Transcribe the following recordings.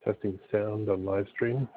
Testing sound on live stream.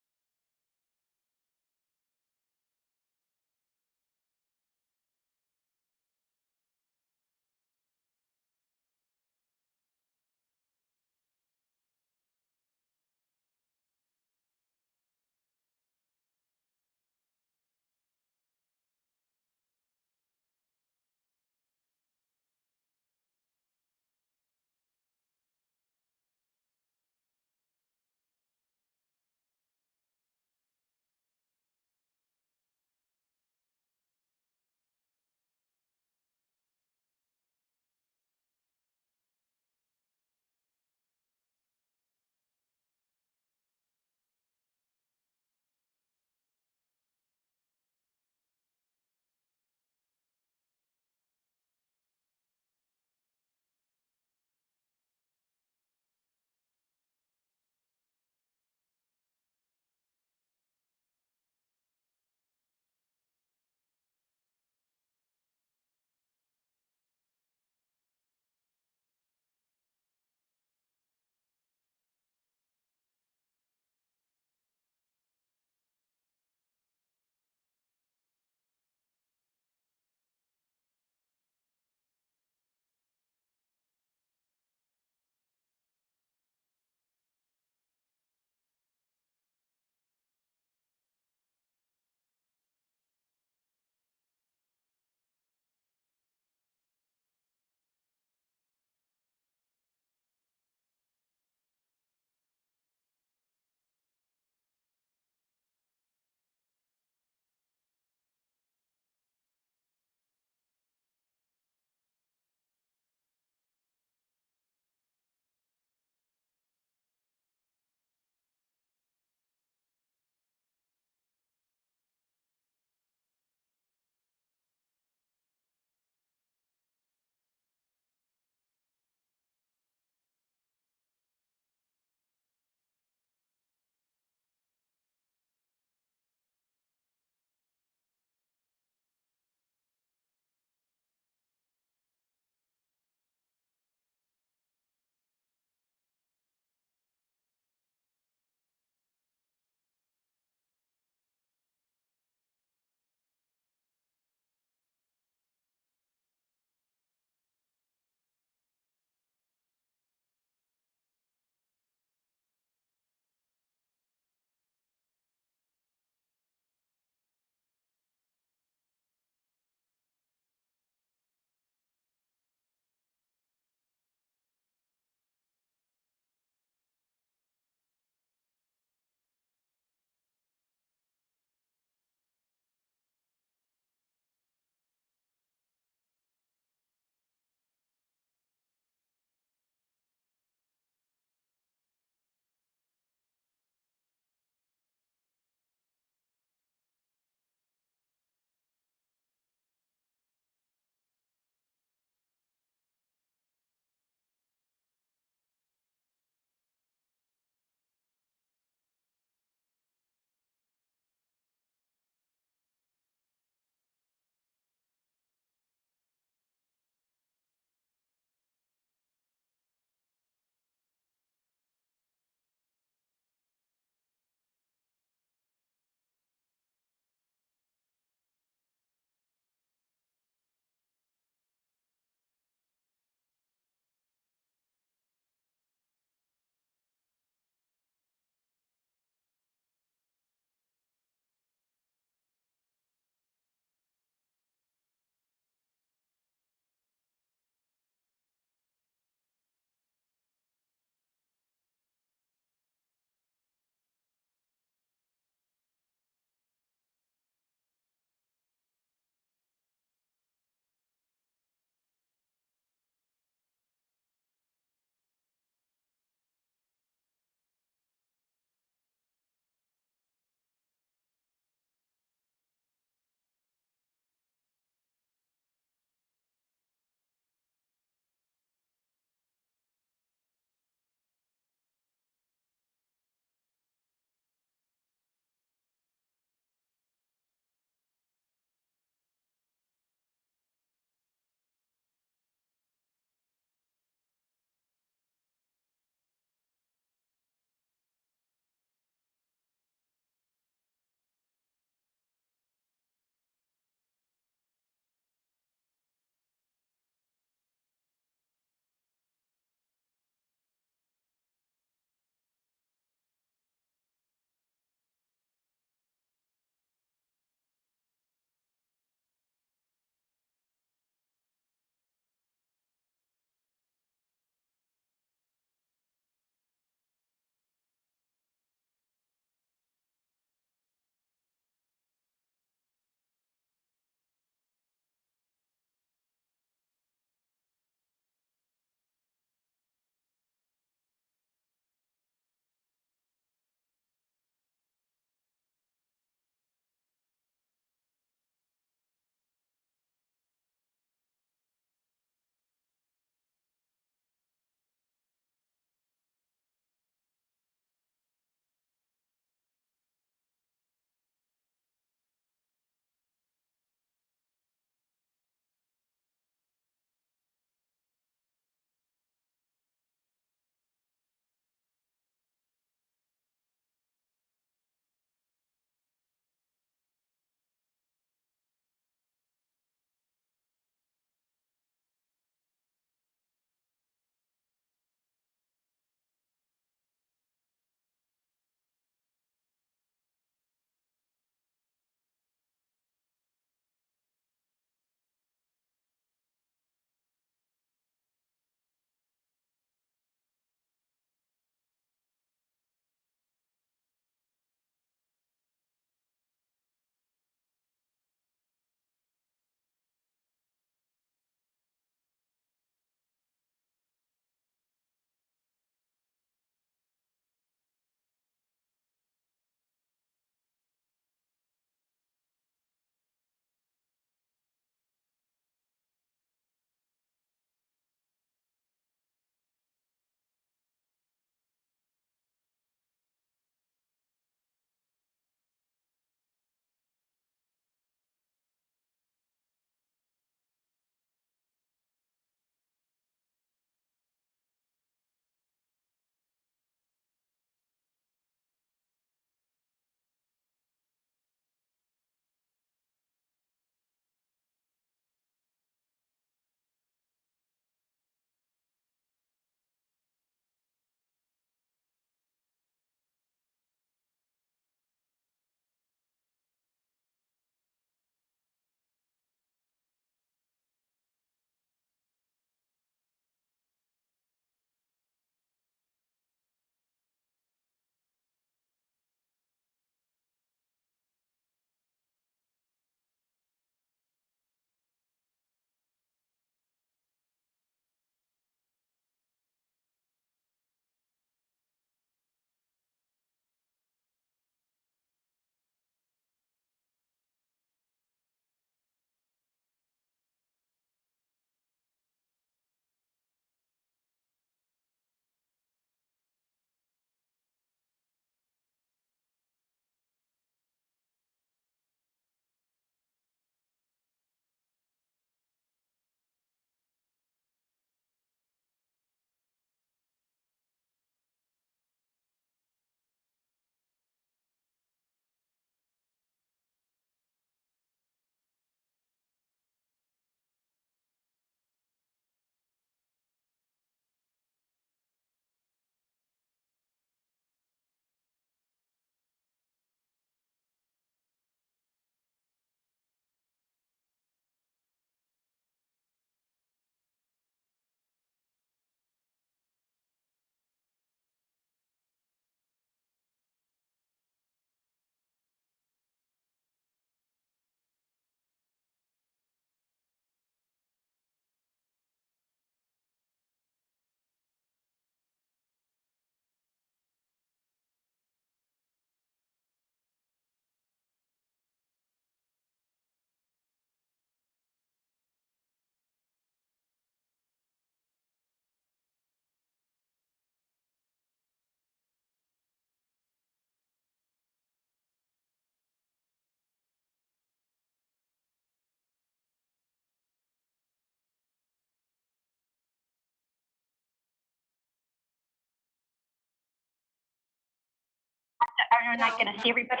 I'm not going to see everybody.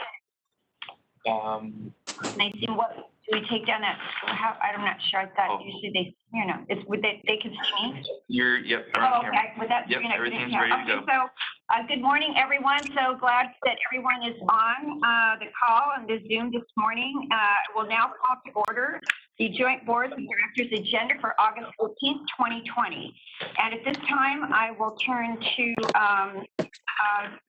And I see what, do we take down that, how, I'm not sure, I thought usually they, you know, it's, would they can see me? Yep, you're Oh, on camera. okay, with that, Yep, you know, everything's yeah. ready to Okay, go. so, good morning, everyone. So glad that everyone is on, the call and the Zoom this morning. We'll now call to order the Joint Boards of Directors agenda for August 14th, 2020. And at this time, I will turn to,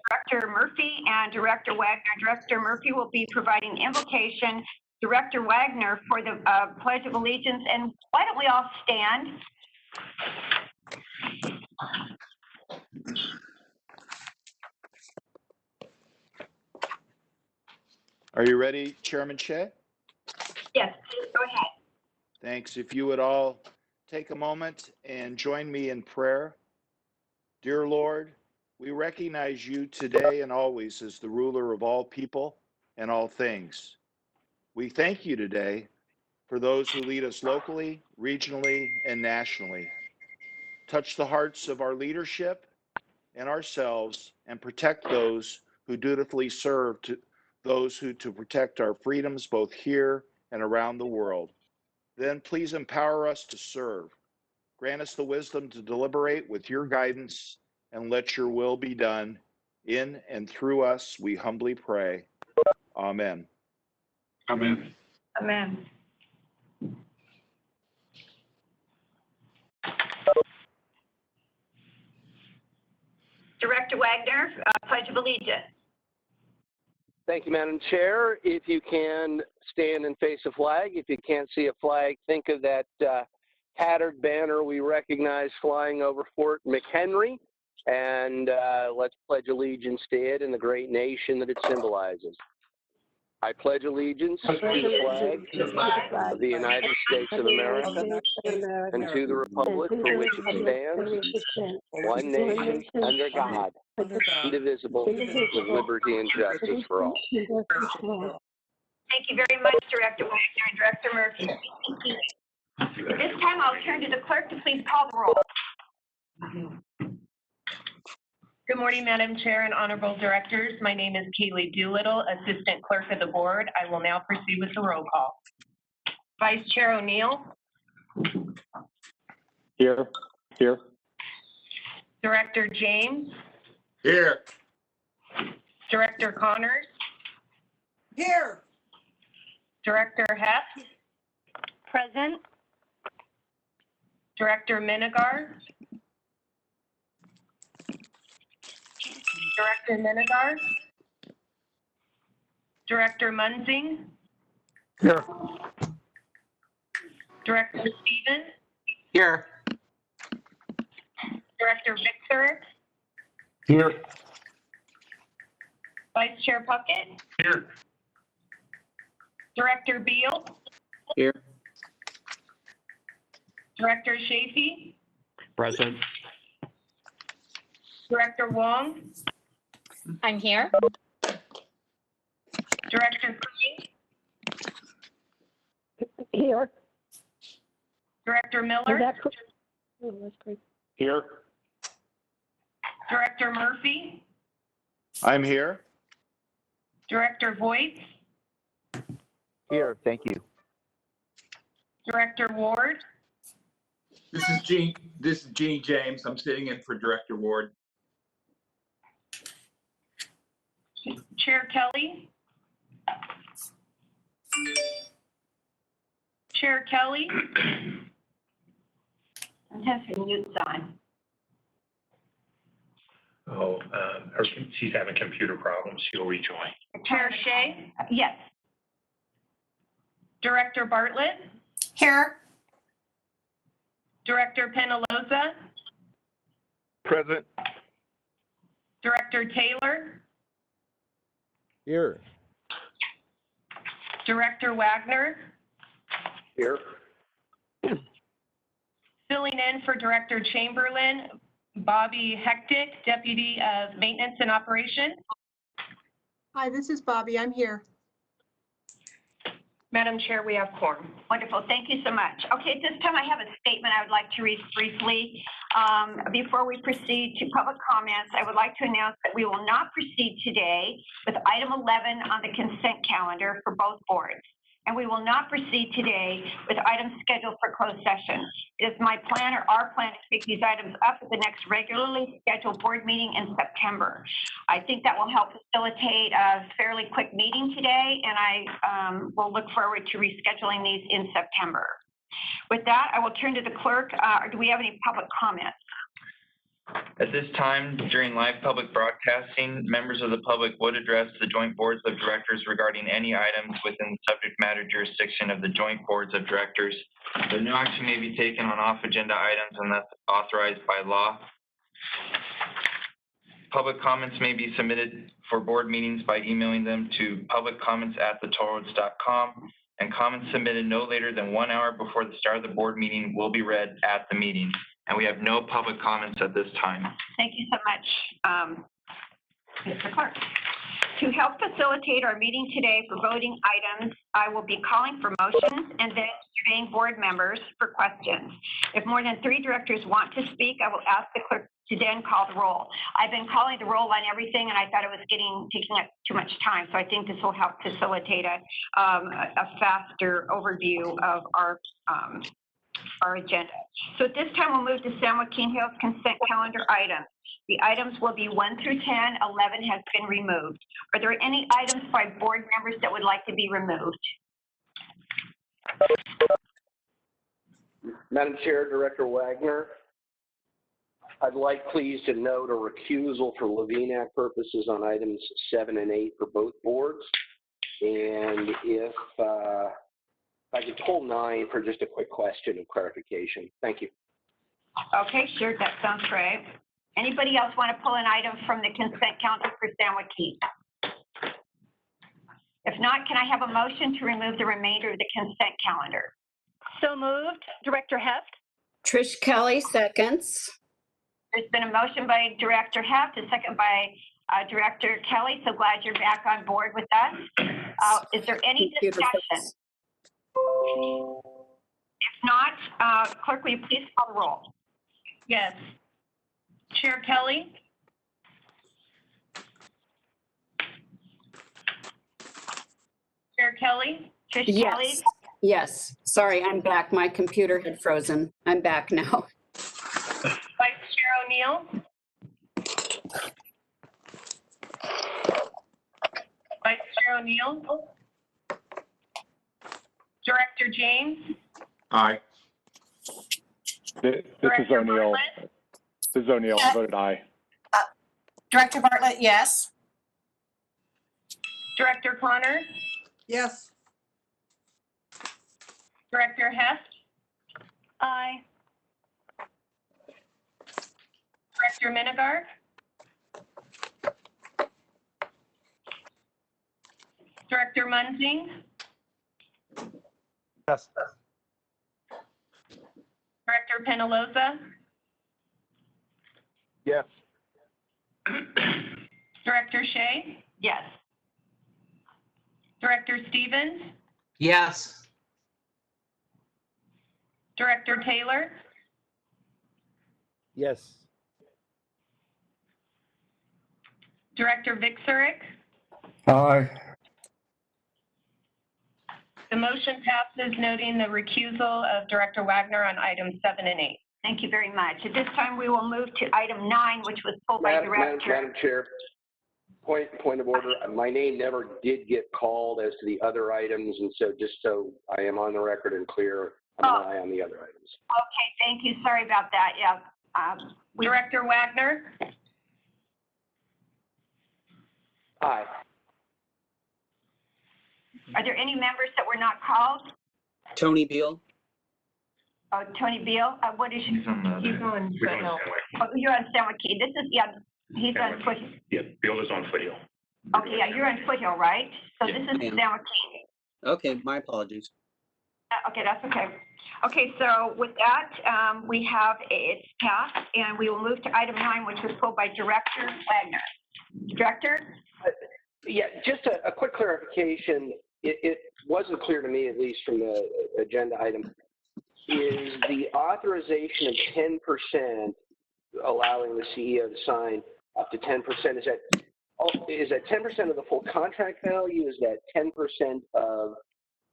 Director Murphy and Director Wagner. Director Murphy will be providing invocation. Director Wagner for the Pledge of Allegiance. And why don't we all stand? Are you ready, Chairman Shea? Yes, please go ahead. Thanks. If you would all take a moment and join me in prayer. Dear Lord, we recognize you today and always as the ruler of all people and all things. We thank you today for those who lead us locally, regionally, and nationally. Touch the hearts of our leadership and ourselves and protect those who dutifully serve to those who to protect our freedoms both here and around the world. Then please empower us to serve. Grant us the wisdom to deliberate with your guidance and let your will be done in and through us, we humbly pray. Amen. Amen. Amen. Director Wagner, Pledge of Allegiance. Thank you, Madam Chair. If you can stand and face a flag. If you can't see a flag, think of that tattered banner we recognize flying over Fort McHenry, and let's pledge allegiance to it and the great nation that it symbolizes. I pledge allegiance to the flag of the United States of America and to the republic for which it stands, one nation, under God, indivisible, with liberty and justice for all. Thank you very much, Director Wagner and Director Murphy. At this time, I'll turn to the clerk to please call the roll. Good morning, Madam Chair and honorable directors. My name is Kaylee Doolittle, Assistant Clerk of the Board. I will now proceed with the roll call. Vice Chair O'Neill. Here. Director James. Here. Director Connors. Here. Director Hess. Present. Director Minigar. Director Minigar. Director Munzing. Here. Director Stevens. Here. Director Victor. Here. Vice Chair Puckett. Here. Director Beal. Here. Director Chafee. Present. Director Wong. I'm here. Director Crane. Here. Director Miller. Here. Director Murphy. I'm here. Director Voigt. Here. Thank you. Director Ward. This is Gene James. I'm sitting in for Director Ward. Chair Kelly. Chair Kelly. Sometimes her mute's on. She's having computer problems. She'll rejoin. Chair Shea. Yes. Director Bartlett. Here. Director Penaloza. Present. Director Taylor. Here. Director Wagner. Here. Filling in for Director Chamberlain, Bobby Hectic, Deputy of Maintenance and Operations. Hi, this is Bobby. I'm here. Madam Chair, we have quorum. Wonderful, thank you so much. Okay, at this time I have a statement I would like to read briefly. Before we proceed to public comments, I would like to announce that we will not proceed today with item 11 on the consent calendar for both boards. And we will not proceed today with items scheduled for closed session. It is my plan or our plan to take these items up at the next regularly scheduled board meeting in September. I think that will help facilitate a fairly quick meeting today, and I will look forward to rescheduling these in September. With that, I will turn to the clerk. Do we have any public comments? At this time, during live public broadcasting, members of the public would address the joint boards of directors regarding any items within the subject matter jurisdiction of the joint boards of directors. But no action may be taken on off-agenda items unless authorized by law. Public comments may be submitted for board meetings by emailing them to publiccomments@thetollroads.com, and comments submitted no later than 1 hour before the start of the board meeting will be read at the meeting. And we have no public comments at this time. Thank you so much, Mr. Clark. To help facilitate our meeting today for voting items, I will be calling for motions and then surveying board members for questions. If more than 3 directors want to speak, I will ask the clerk to then call the roll. I've been calling the roll on everything, and I thought it was taking up too much time. So I think this will help facilitate a faster overview of our agenda. So at this time, we'll move to San Joaquin Hills consent calendar items. The items will be 1 through 10. 11 has been removed. Are there any items by board members that would like to be removed? Madam Chair, Director Wagner, I'd like please to note a recusal for Levine Act purposes on items 7 and 8 for both boards. And if I could hold 9 for just a quick question of clarification. Thank you. Okay, sure, that sounds great. Anybody else want to pull an item from the consent calendar for San Joaquin? If not, can I have a motion to remove the remainder of the consent calendar? So moved. Director Heft? Trish Kelly seconds. There's been a motion by Director Heft, a second by Director Kelly. So glad you're back on board with us. Is there any discussion? If not, clerk, will you please call the roll? Yes. Chair Kelly? Chair Kelly? Trish Kelly? Yes. Yes. Sorry, I'm back. My computer had frozen. I'm back now. Vice Chair O'Neill? Vice Chair O'Neill? Director James? Aye. This is Director O'Neill. Bartlett? This is O'Neill. I voted aye. Director Bartlett, yes. Director Connor? Yes. Director Heft? Aye. Director Minigar? Director Munzing? Yes. Director Penaloza? Yes. Director Shea? Yes. Director Stevens? Yes. Director Taylor? Yes. Director Vixerick? Aye. The motion passes, noting the recusal of Director Wagner on items 7 and 8. Thank you very much. At this time, we will move to item 9, which was pulled by Director. Madam Chair, point of order. My name never did get called as to the other items, and so just so I am on the record and clear, I'm an aye on the other items. Okay, thank you. Sorry about that. Yeah. Director Wagner? Aye. Are there any members that were not called? Tony Beal? Oh, Tony Beal, what is she? He's on the He's on We're doing Foothill. Oh, you're on San Joaquin. This is, yeah, he's on Foothill. Yeah, Bill is on Foothill. Okay, yeah, you're on Foothill, right? So Yeah, this is San Joaquin. Okay, my apologies. Okay, that's okay. Okay, so with that, we have, it's passed, and we will move to item 9, which was pulled by Director Wagner. Director? Yeah, just a quick clarification. it wasn't clear to me, at least from the agenda item, is the authorization of 10% allowing the CEO to sign up to 10%, is that 10% of the full contract value? Is that 10% of,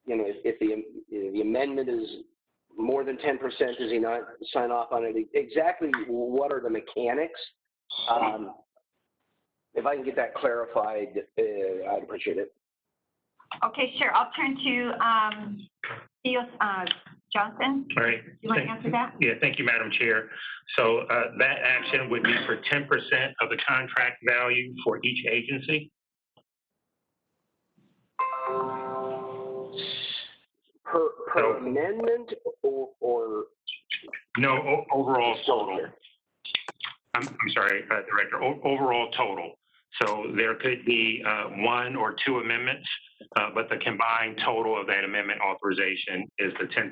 if the amendment is more than 10%, does he not sign off on it? Exactly what are the mechanics? If I can get that clarified, I'd appreciate it. Okay, sure. I'll turn to CEO Johnson. All right. Do you want to answer that? Yeah, thank you, Madam Chair. So that action would be for 10% of the contract value for each agency. Per amendment or? No, overall total. I'm sorry, Director, overall total. So there could be one or two amendments, but the combined total of that amendment authorization is the 10%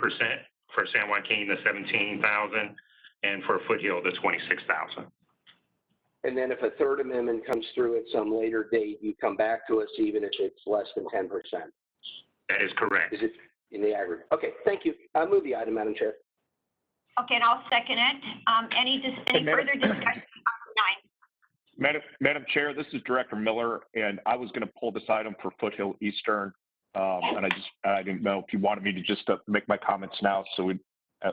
for San Joaquin, the 17,000, and for Foothill, the 26,000. And then if a third amendment comes through at some later date, you come back to us even if it's less than 10%. That is correct. Is it in the aggregate? Okay, thank you. I'll move the item, Madam Chair. Okay, and I'll second it. Any further discussion on 9? Madam Chair, this is Director Miller, and I was going to pull this item for Foothill Eastern, and I didn't know if you wanted me to just make my comments now, so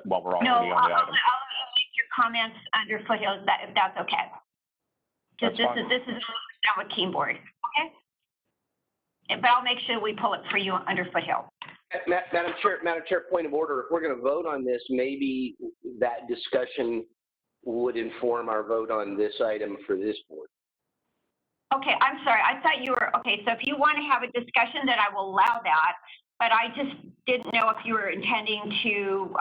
while we're already on the item. I'll make your comments under Foothill if that's okay. This is San Joaquin Board, okay? But I'll make sure we pull it for you under Foothill. Madam Chair, point of order. If we're going to vote on this, maybe that discussion would inform our vote on this item for this board. Okay, I'm sorry. I thought you were, okay, so if you want to have a discussion, then I will allow that. But I just didn't know if you were intending to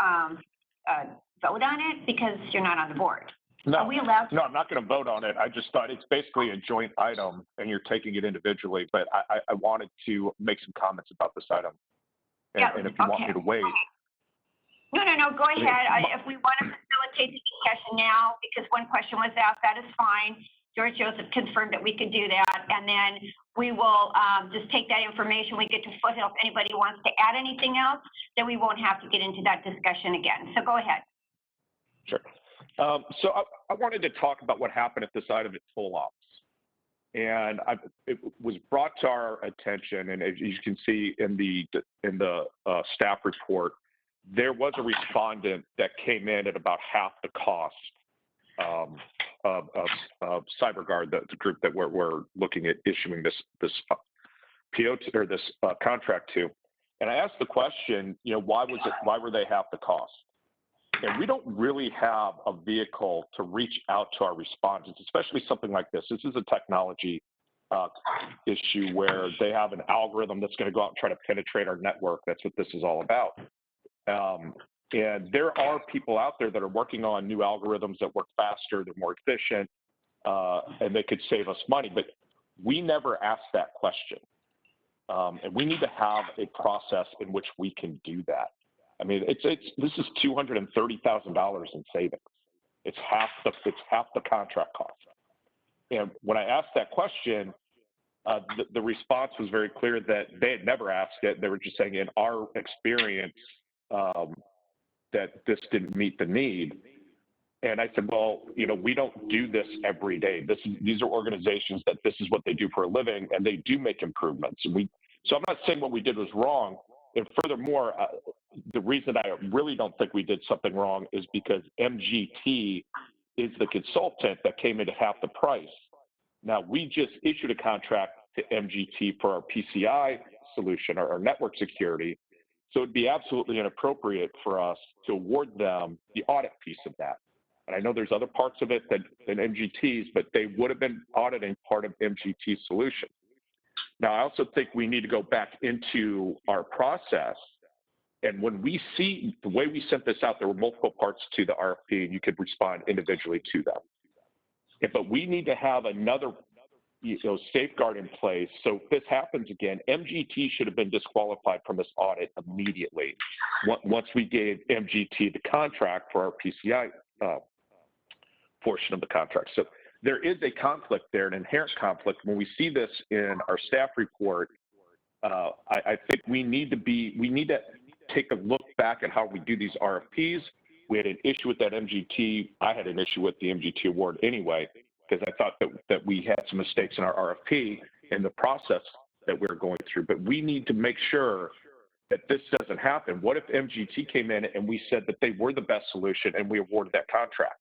vote on it because you're not on the board. No, Are we allowed to? No, I'm not going to vote on it. I just thought it's basically a joint item and you're taking it individually, but I wanted to make some comments about this item. And if you want me to wait. No, go ahead. If we want to facilitate the discussion now, because one question was asked, that is fine. George Joseph confirmed that we could do that. And then we will just take that information. We get to Foothill. If anybody wants to add anything else, then we won't have to get into that discussion again. So go ahead. Sure. So I wanted to talk about what happened at this item at Full Ops. And it was brought to our attention, and as you can see in the staff report, there was a respondent that came in at about half the cost of CyberGuard, the group that we're looking at issuing this PO to, or this contract to. And I asked the question, why were they half the cost? And we don't really have a vehicle to reach out to our respondents, especially something like this. This is a technology issue where they have an algorithm that's going to go out and try to penetrate our network. That's what this is all about. And there are people out there that are working on new algorithms that work faster, they're more efficient, and they could save us money. But we never asked that question. And we need to have a process in which we can do that. I mean, this is $230,000 in savings. It's half the contract cost. And when I asked that question, the response was very clear that they had never asked it. They were just saying, in our experience, that this didn't meet the need. And I said, well, we don't do this every day. These are organizations that this is what they do for a living, and they do make improvements. So I'm not saying what we did was wrong. And furthermore, the reason I really don't think we did something wrong is because MGT is the consultant that came in at half the price. Now, we just issued a contract to MGT for our PCI solution, our network security. So it'd be absolutely inappropriate for us to award them the audit piece of that. And I know there's other parts of it than MGT's, but they would have been auditing part of MGT's solution. Now, I also think we need to go back into our process. And when we see the way we sent this out, there were multiple parts to the RFP, and you could respond individually to them. But we need to have another safeguard in place. So if this happens again, MGT should have been disqualified from this audit immediately once we gave MGT the contract for our PCI portion of the contract. So there is a conflict there, an inherent conflict. When we see this in our staff report, I think we need to take a look back at how we do these RFPs. We had an issue with that MGT. I had an issue with the MGT award anyway, because I thought that we had some mistakes in our RFP in the process that we were going through. But we need to make sure that this doesn't happen. What if MGT came in and we said that they were the best solution and we awarded that contract?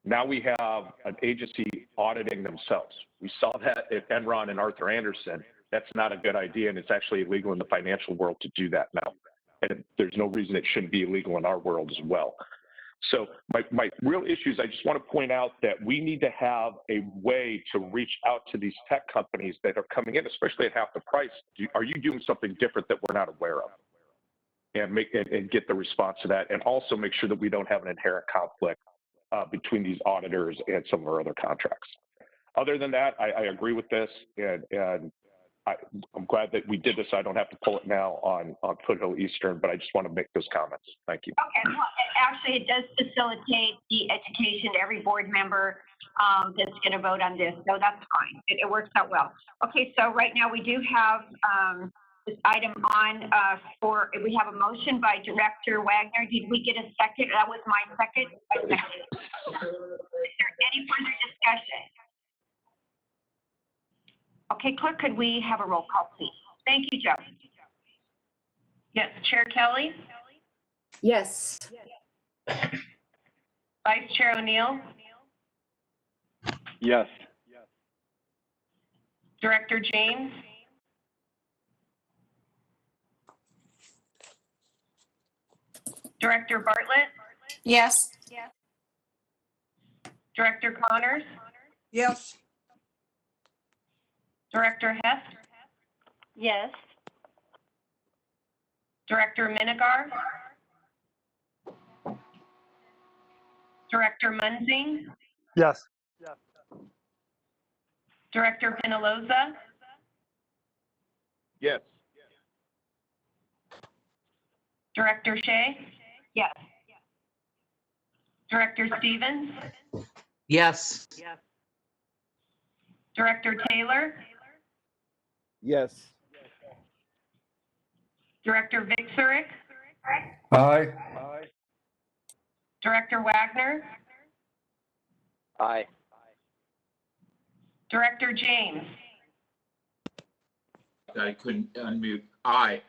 Now we have an agency auditing themselves. We saw that at Enron and Arthur Andersen. That's not a good idea, and it's actually illegal in the financial world to do that now. And there's no reason it shouldn't be illegal in our world as well. So my real issue is I just want to point out that we need to have a way to reach out to these tech companies that are coming in, especially at half the price. Are you doing something different that we're not aware of? And get the response to that, and also make sure that we don't have an inherent conflict between these auditors and some of our other contracts. Other than that, I agree with this, and I'm glad that we did this. I don't have to pull it now on Foothill Eastern, but I just want to make those comments. Thank you. Okay, well, actually, it does facilitate the education to every board member that's going to vote on this, so that's fine. It works out well. Okay, so right now we do have this item on we have a motion by Director Wagner. Did we get a second? That was my second. Is there any further discussion? Okay, clerk, could we have a roll call, please? Thank you, Joe. Yes, Chair Kelly, Yes. Vice Chair O'Neill, Yes. Director James, Director Bartlett, Yes. Director Connors, Yes. Director Heft, Yes. Director Minigar, Director Munzing, Yes. Director Penaloza, Yes. Director Shea, Yes. Director Stevens, Yes. Director Taylor, Yes. Director Vixerick, Aye. Director Wagner, Aye. Director James. I couldn't unmute. Aye.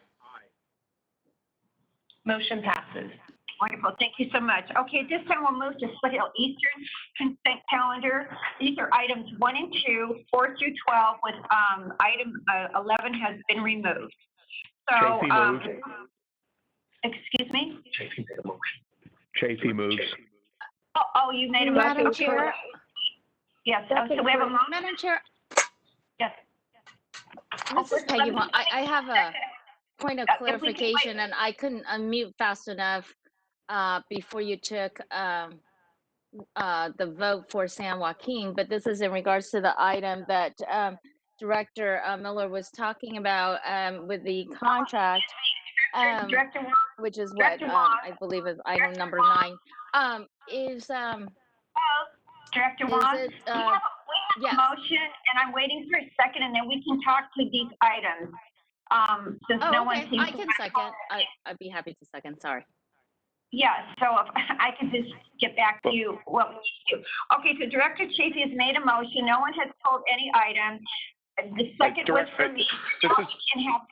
Motion passes. Wonderful, thank you so much. Okay, at this time we'll move to Foothill Eastern consent calendar. These are items 1 and 2, 4 through 12, with item 11 has been removed. So, JP moves. excuse me? JP moves. Oh, you made a motion. Madam Chair? Yes, so we have a motion. Madam Chair, Yes. this is Peggy. I have a point of If we can clarification, and I couldn't unmute fast enough before you took the vote for San Joaquin, but this is in regards to the item that Director Miller was talking about with the contract, Director Wong, which is what Director Wong. I believe is item number 9. Director Is Wong, it, we have yes. a motion, and I'm waiting for a second, and then we can talk to these items. Since no one Okay, seems I to can want to second. call. I'd be happy to second. Sorry. Yeah, so if I can just get back to you, what we need to do. Okay, so Director Chafee has made a motion. No one has pulled any item. The second was from me. This is- And have,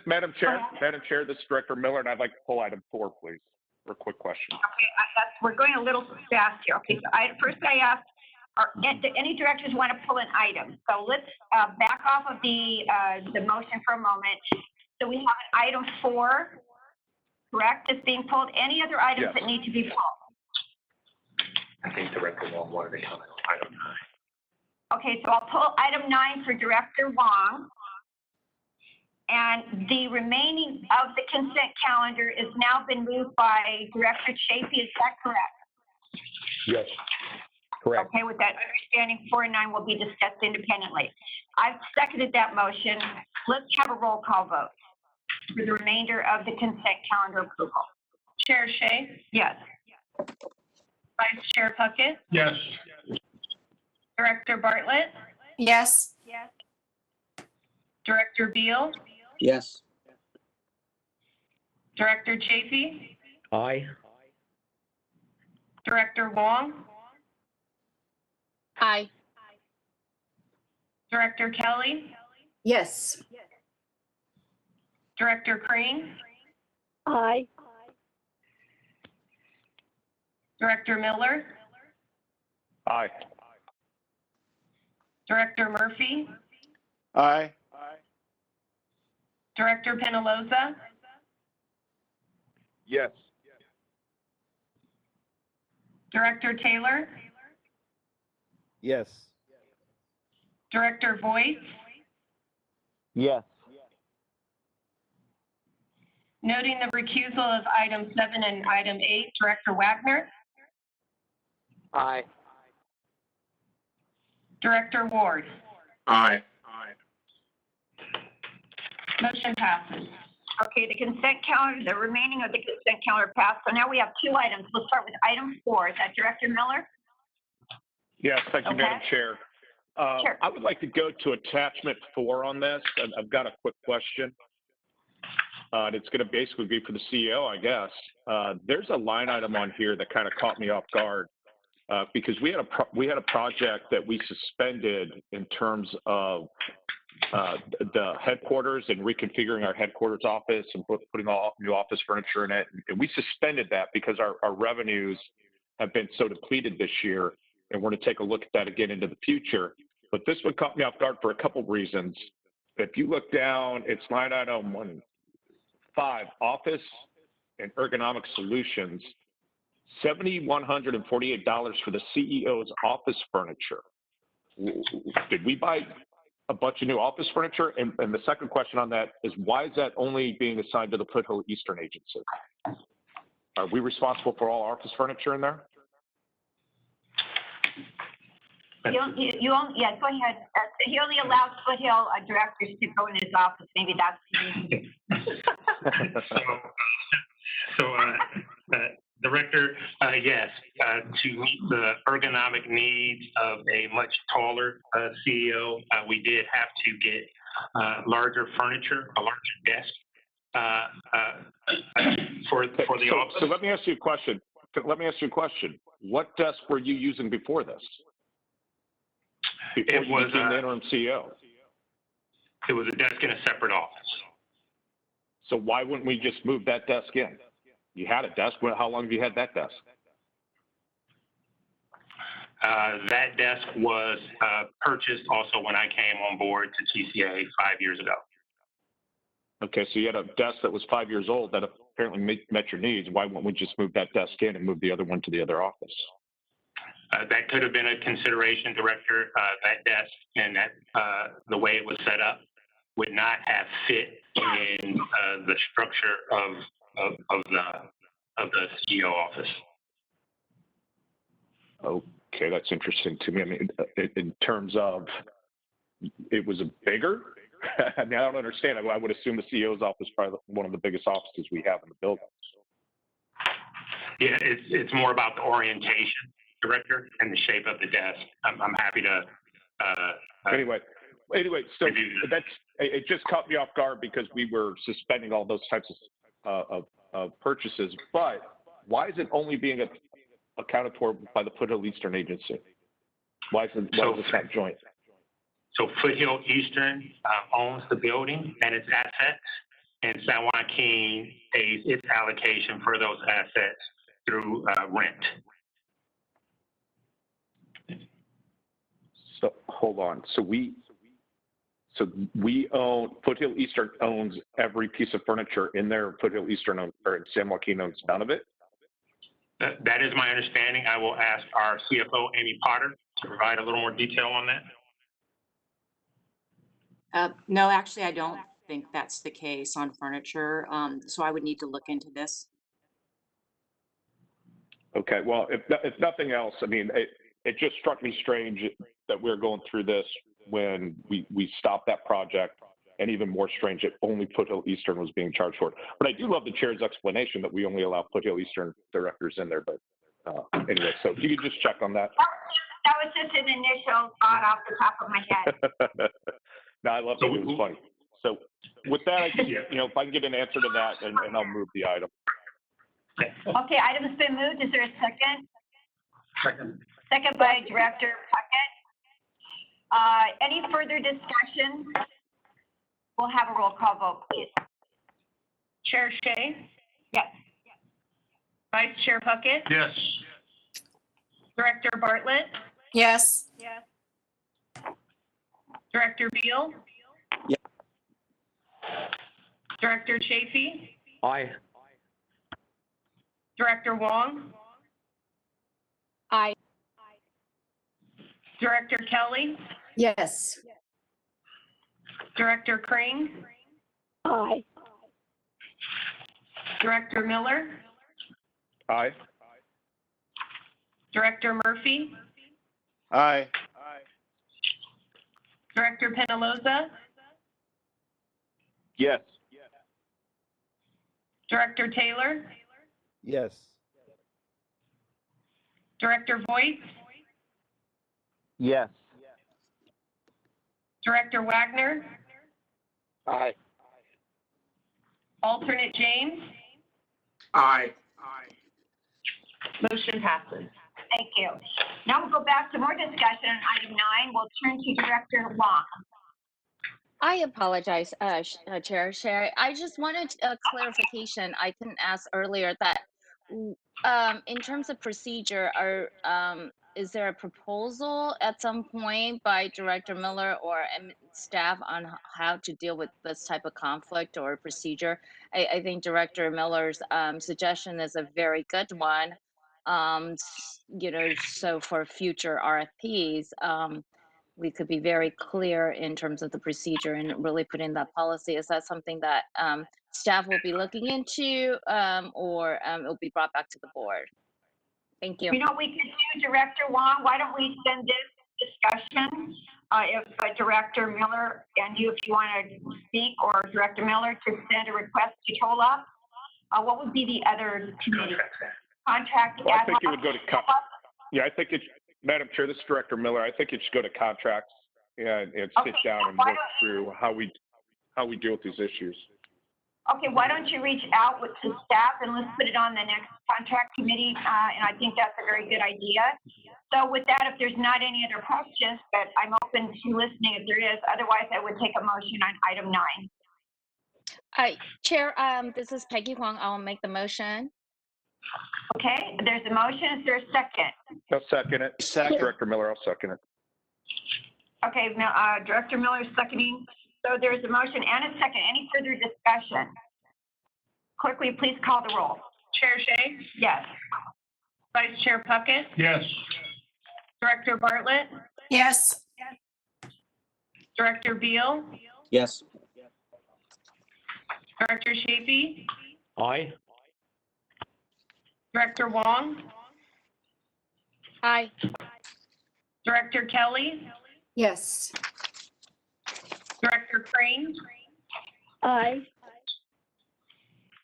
Madam Chair, this is Director Miller, and I'd like to pull item 4, please, for a quick question. okay, we're going a little fast here. Okay, so first I asked, do any directors want to pull an item? So let's back off of the motion for a moment. So we have an item 4, correct, that's being pulled. Any other items Yes. that need to be pulled? I think Director Wong wanted to comment on item 9. Okay, so I'll pull item 9 for Director Wong. And the remaining of the consent calendar is now been moved by Director Chafee. Is that correct? Yes. Correct. Okay, with that understanding, 4 and 9 will be discussed independently. I've seconded that motion. Let's have a roll call vote for the remainder of the consent calendar approval. Chair Shea, Yes. Vice Chair Puckett, Yes. Director Bartlett, Yes. Director Beal, Yes. Director Chafee, Aye. Director Wong, Aye. Director Kelly, Yes. Director Crane, Aye. Director Miller, Aye. Director Murphy, Aye. Director Penaloza, Yes. Director Taylor, Yes. Director Voigt, Yes. noting the recusal of item 7 and item 8, Director Wagner, Aye. Director Ward. Aye. Motion passes. Okay, the consent calendar, the remaining of the consent calendar passed. So now we have two items. We'll start with item 4. Is that Director Miller? Yes, thank you, Okay. Madam Chair. Sure. I would like to go to attachment 4 on this. I've got a quick question. And it's going to basically be for the CEO, I guess. There's a line item on here that kind of caught me off guard because we had a project that we suspended in terms of the headquarters and reconfiguring our headquarters office and putting all new office furniture in it. And we suspended that because our revenues have been so depleted this year, and we're going to take a look at that again into the future. But this one caught me off guard for a couple of reasons. If you look down, it's line item 1.5, office and ergonomic solutions, $7,148 for the CEO's office furniture. Did we buy a bunch of new office furniture? And the second question on that is, why is that only being assigned to the Foothill Eastern Agency? Are we responsible for all office furniture in there? Yeah, go ahead. He only allows Foothill directors to go in his office. Maybe that's. Director, yes, to meet the ergonomic needs of a much taller CEO, we did have to get larger furniture, a larger desk for the office. So let me ask you a question. What desk were you using before this? Before It you was became the interim CEO? It was a desk in a separate office. So why wouldn't we just move that desk in? You had a desk. How long have you had that desk? That desk was purchased also when I came on board to TCA 5 years ago. Okay, so you had a desk that was 5 years old that apparently met your needs. Why wouldn't we just move that desk in and move the other one to the other office? That could have been a consideration, Director. That desk and that the way it was set up would not have fit in the structure of the CEO office. Okay, that's interesting to me. I mean, in terms of it was a bigger. I mean, I don't understand. I would assume the CEO's office is probably one of the biggest offices we have in the building. Yeah, it's more about the orientation, Director, and the shape of the desk. I'm happy to. Anyway, so it just caught me off guard because we were suspending all those types of purchases. But why is it only being accounted for by the Foothill Eastern Agency? Why is it not joint? So Foothill Eastern owns the building and its assets, and San Joaquin pays its allocation for those assets through rent. So hold on. So we own, Foothill Eastern owns every piece of furniture in there. Foothill Eastern or San Joaquin owns none of it? That is my understanding. I will ask our CFO, Amy Potter, to provide a little more detail on that. No, actually, I don't think that's the case on furniture. So I would need to look into this. Okay, well, if nothing else, I mean, it just struck me strange that we're going through this when we stopped that project, and even more strange that only Foothill Eastern was being charged for it. But I do love the chair's explanation that we only allow Foothill Eastern directors in there. But anyway, so if you could just check on that. That was just an initial thought off the top of my head. No, I love it. It was funny. So with that, I just, Yeah. if I can get an answer to that, and I'll move the item. Okay, item's been moved. Is there a second? Second. Second by Director Puckett. Any further discussion? We'll have a roll call vote, please. Chair Shay, Yes. Vice Chair Puckett, Yes. Director Bartlett, Yes. Director Beal. Yes. Director Chafee, Aye. Director Wong, Aye. Director Kelly, Yes. Director Crane, Aye. Director Miller, Aye. Director Murphy, Aye. Director Penaloza, Yes. Director Taylor, Yes. Director Voigt, Yes. Director Wagner, Aye. Alternate James, Aye. motion passes. Thank you. Now we'll go back to more discussion on item 9. We'll turn to Director Wong. I apologize, Chair Sherry. I just wanted a clarification. I couldn't ask earlier that, in terms of procedure, is there a proposal at some point by Director Miller or staff on how to deal with this type of conflict or procedure? I think Director Miller's suggestion is a very good one. So for future RFPs, we could be very clear in terms of the procedure and really put in that policy. Is that something that staff will be looking into, or it'll be brought back to the board? Thank you. You know what we could do, Director Wong? Why don't we send this discussion, if Director Miller and you, if you want to speak, or Director Miller to send a request to TOLA? What would be the other committee? Contract. Well, I ad think it hoc? would go to, I think it's, Madam Chair, this is Director Miller. I think it should go to contracts and sit Okay, down and why work through how we deal with these issues. Okay, why don't you reach out to staff and let's put it on the next contract committee, and I think that's a very good idea. So with that, if there's not any other questions, but I'm open to listening if there is, otherwise I would take a motion on item 9. Chair, this is Peggy Huang. I'll make the motion. Okay, there's a motion, is there a second? I'll second it. Second. Director Miller, I'll second it. Okay, Director Miller is seconding, so there's a motion and a second, any further discussion? Clerk, will you please call the roll? Chair Shay, Yes. Vice Chair Puckett, Yes. Director Bartlett, Yes. Director Beal, Yes. Director Chafee, Aye. Director Wong, Aye. Director Kelly, Yes. Director Crane, Aye.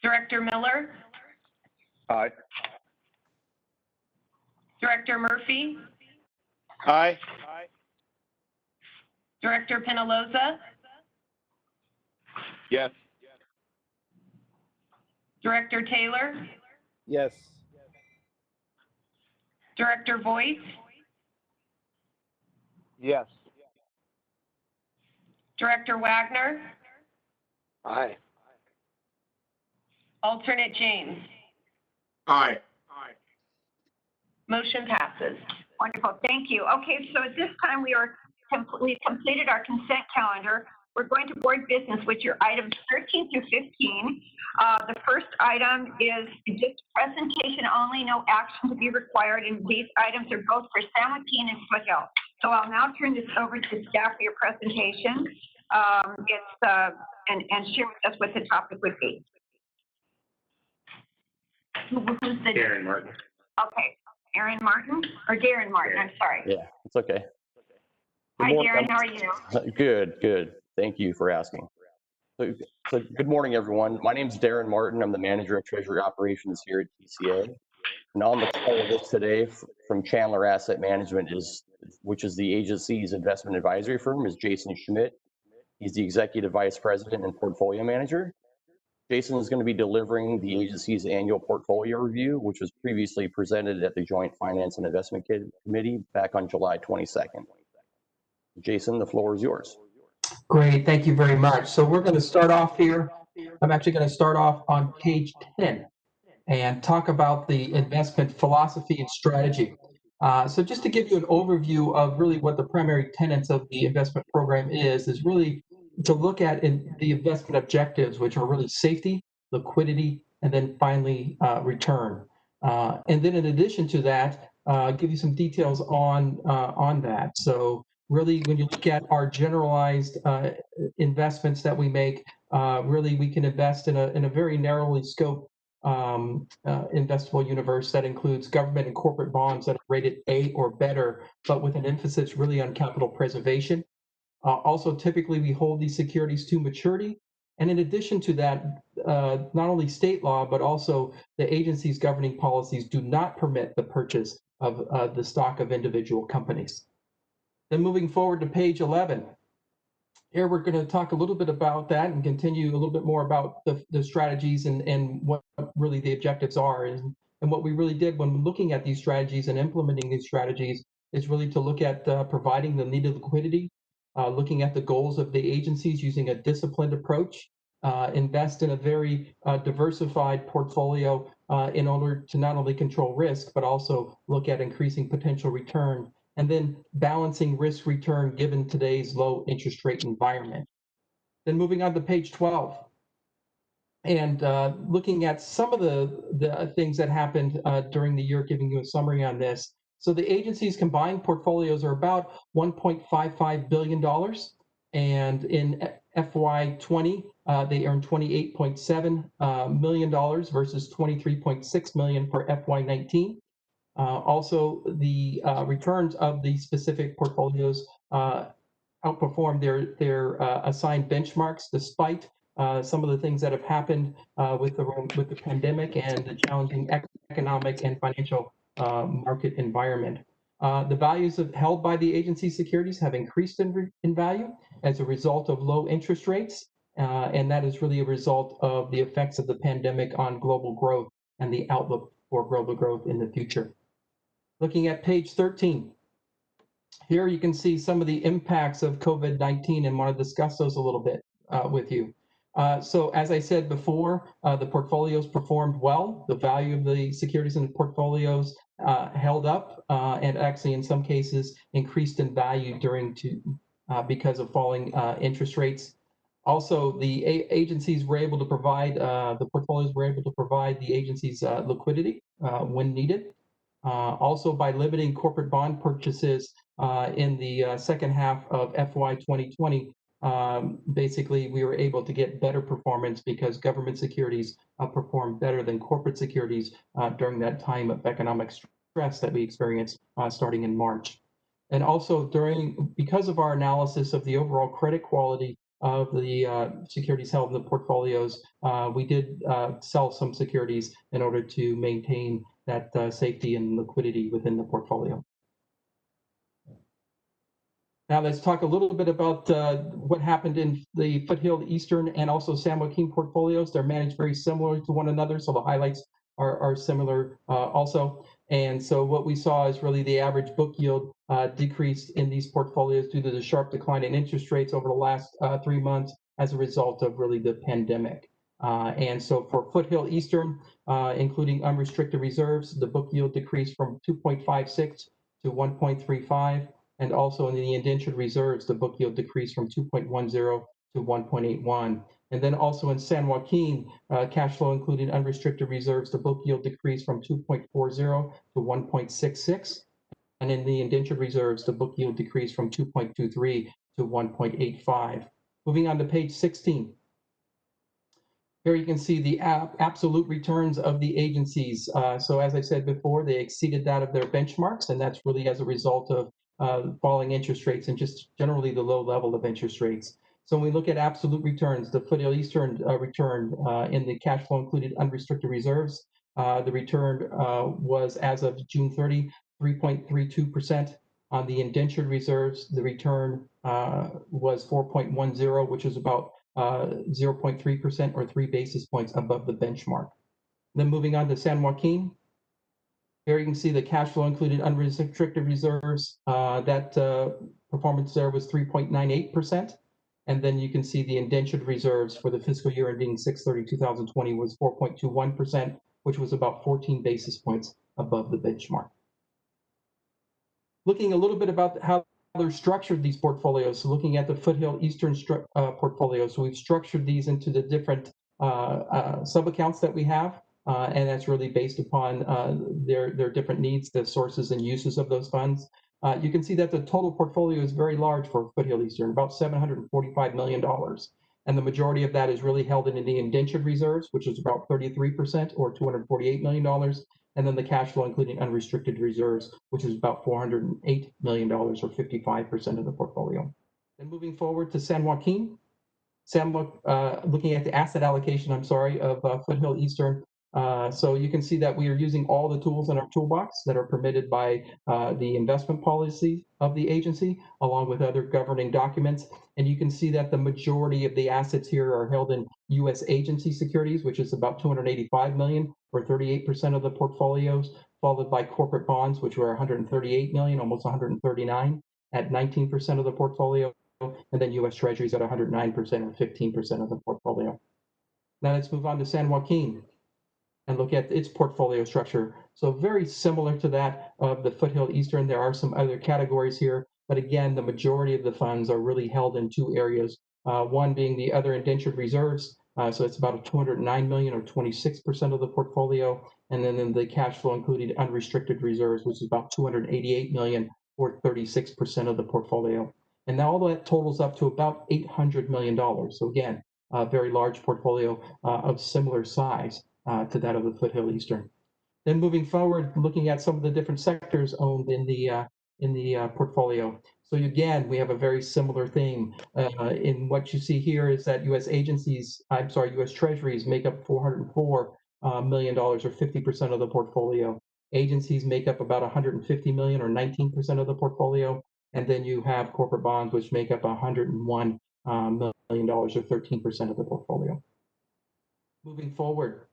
Director Miller, Aye. Director Murphy, Aye. Director Penaloza, Yes. Director Taylor, Yes. Director Voigt, Yes. Director Wagner, Aye. Alternate James. Aye. Motion passes. Wonderful, thank you. Okay, so at this time, we've completed our consent calendar. We're going to board business, which are items 13 through 15. The first item is just presentation only, no action to be required, and these items are both for San Joaquin and Foothill. So I'll now turn this over to staff for your presentation. And share with us what the topic would be. Who's the? Darren Martin. Okay, Aaron Martin, or Darren Martin, I'm sorry. Yeah, it's okay. Good Hi, morning. Darren, how are you? Good. Thank you for asking. So good morning, everyone. My name is Darren Martin. I'm the manager of treasury operations here at TCA. And on the call with us today from Chandler Asset Management which is the agency's investment advisory firm, is Jason Schmidt. He's the Executive Vice President and Portfolio Manager. Jason is going to be delivering the agency's annual portfolio review, which was previously presented at the Joint Finance and Investment Committee back on July 22nd. Jason, the floor is yours. Great, thank you very much. So we're going to start off here. I'm actually going to start off on page 10 and talk about the investment philosophy and strategy. So just to give you an overview of really what the primary tenets of the investment program is really to look at the investment objectives, which are really safety, liquidity, and then finally return. And then in addition to that, give you some details on that. So really, when you look at our generalized investments that we make, really we can invest in a very narrowly scoped investable universe that includes government and corporate bonds that are rated A or better, but with an emphasis really on capital preservation. Also, typically we hold these securities to maturity. And in addition to that, not only state law, but also the agency's governing policies do not permit the purchase of the stock of individual companies. Then moving forward to page 11. Here we're going to talk a little bit about that and continue a little bit more about the strategies and what really the objectives are. And what we really did when looking at these strategies and implementing these strategies is really to look at providing the needed liquidity, looking at the goals of the agencies using a disciplined approach, invest in a very diversified portfolio in order to not only control risk, but also look at increasing potential return, and then balancing risk return given today's low interest rate environment. Then moving on to page 12 and looking at some of the things that happened during the year, giving you a summary on this. So the agency's combined portfolios are about $1.55 billion. And in FY20, they earned $28.7 million versus $23.6 million for FY19. Also, the returns of the specific portfolios outperformed their assigned benchmarks, despite some of the things that have happened with the pandemic and the challenging economic and financial market environment. The values held by the agency securities have increased in value as a result of low interest rates, and that is really a result of the effects of the pandemic on global growth and the outlook for global growth in the future. Looking at page 13, here you can see some of the impacts of COVID-19 and want to discuss those a little bit with you. So as I said before, the portfolios performed well. The value of the securities in the portfolios held up and actually in some cases increased in value because of falling interest rates. Also, the agencies were able to provide, the portfolios were able to provide the agencies liquidity when needed. Also, by limiting corporate bond purchases in the second half of FY 2020, basically we were able to get better performance because government securities performed better than corporate securities during that time of economic stress that we experienced starting in March. And also because of our analysis of the overall credit quality of the securities held in the portfolios, we did sell some securities in order to maintain that safety and liquidity within the portfolio. Now let's talk a little bit about what happened in the Foothill Eastern and also San Joaquin portfolios. They're managed very similar to one another, so the highlights are similar also. And so what we saw is really the average book yield decreased in these portfolios due to the sharp decline in interest rates over the last 3 months as a result of really the pandemic. And so for Foothill Eastern, including unrestricted reserves, the book yield decreased from 2.56 to 1.35. And also in the indentured reserves, the book yield decreased from 2.10 to 1.81. And then also in San Joaquin, cash flow including unrestricted reserves, the book yield decreased from 2.40 to 1.66. And in the indentured reserves, the book yield decreased from 2.23 to 1.85. Moving on to page 16. Here you can see the absolute returns of the agencies. So as I said before, they exceeded that of their benchmarks, and that's really as a result of falling interest rates and just generally the low level of interest rates. So when we look at absolute returns, the Foothill Eastern return in the cash flow included unrestricted reserves, the return was as of June 30, 3.32%. On the indentured reserves, the return was 4.10, which is about 0.3% or 3 basis points above the benchmark. Then moving on to San Joaquin. Here you can see the cash flow included unrestricted reserves. That performance there was 3.98%. And then you can see the indentured reserves for the fiscal year ending 6/30/2020 was 4.21%, which was about 14 basis points above the benchmark. Looking a little bit about how they're structured, these portfolios. So looking at the Foothill Eastern portfolio. So we've structured these into the different sub-accounts that we have. And that's really based upon their different needs, the sources and uses of those funds. You can see that the total portfolio is very large for Foothill Eastern, about $745 million. And the majority of that is really held in the indentured reserves, which is about 33% or $248 million. And then the cash flow, including unrestricted reserves, which is about $408 million or 55% of the portfolio. Then moving forward to San Joaquin. Looking at the asset allocation, of Foothill Eastern. So you can see that we are using all the tools in our toolbox that are permitted by the investment policy of the agency, along with other governing documents. And you can see that the majority of the assets here are held in U.S. agency securities, which is about $285 million or 38% of the portfolios, followed by corporate bonds, which were $138 million, almost $139 at 19% of the portfolio, and then U.S. Treasuries at 109% or 15% of the portfolio. Now let's move on to San Joaquin and look at its portfolio structure. So very similar to that of the Foothill Eastern. There are some other categories here, but again, the majority of the funds are really held in two areas. One being the other indentured reserves. So it's about $209 million or 26% of the portfolio. And then in the cash flow included unrestricted reserves, which is about $288 million or 36% of the portfolio. And now all that totals up to about $800 million. So again, a very large portfolio of similar size to that of the Foothill Eastern. Then moving forward, looking at some of the different sectors owned in the portfolio. So again, we have a very similar thing. In what you see here is that U.S. Treasuries make up $404 million or 50% of the portfolio. Agencies make up about $150 million or 19% of the portfolio. And then you have corporate bonds, which make up $101 million or 13% of the portfolio. Moving forward,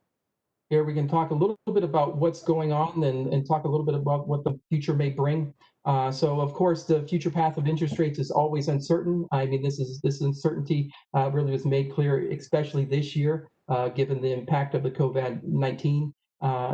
here we can talk a little bit about what's going on and talk a little bit about what the future may bring. So of course, the future path of interest rates is always uncertain. I mean, this uncertainty really was made clear, especially this year, given the impact of the COVID-19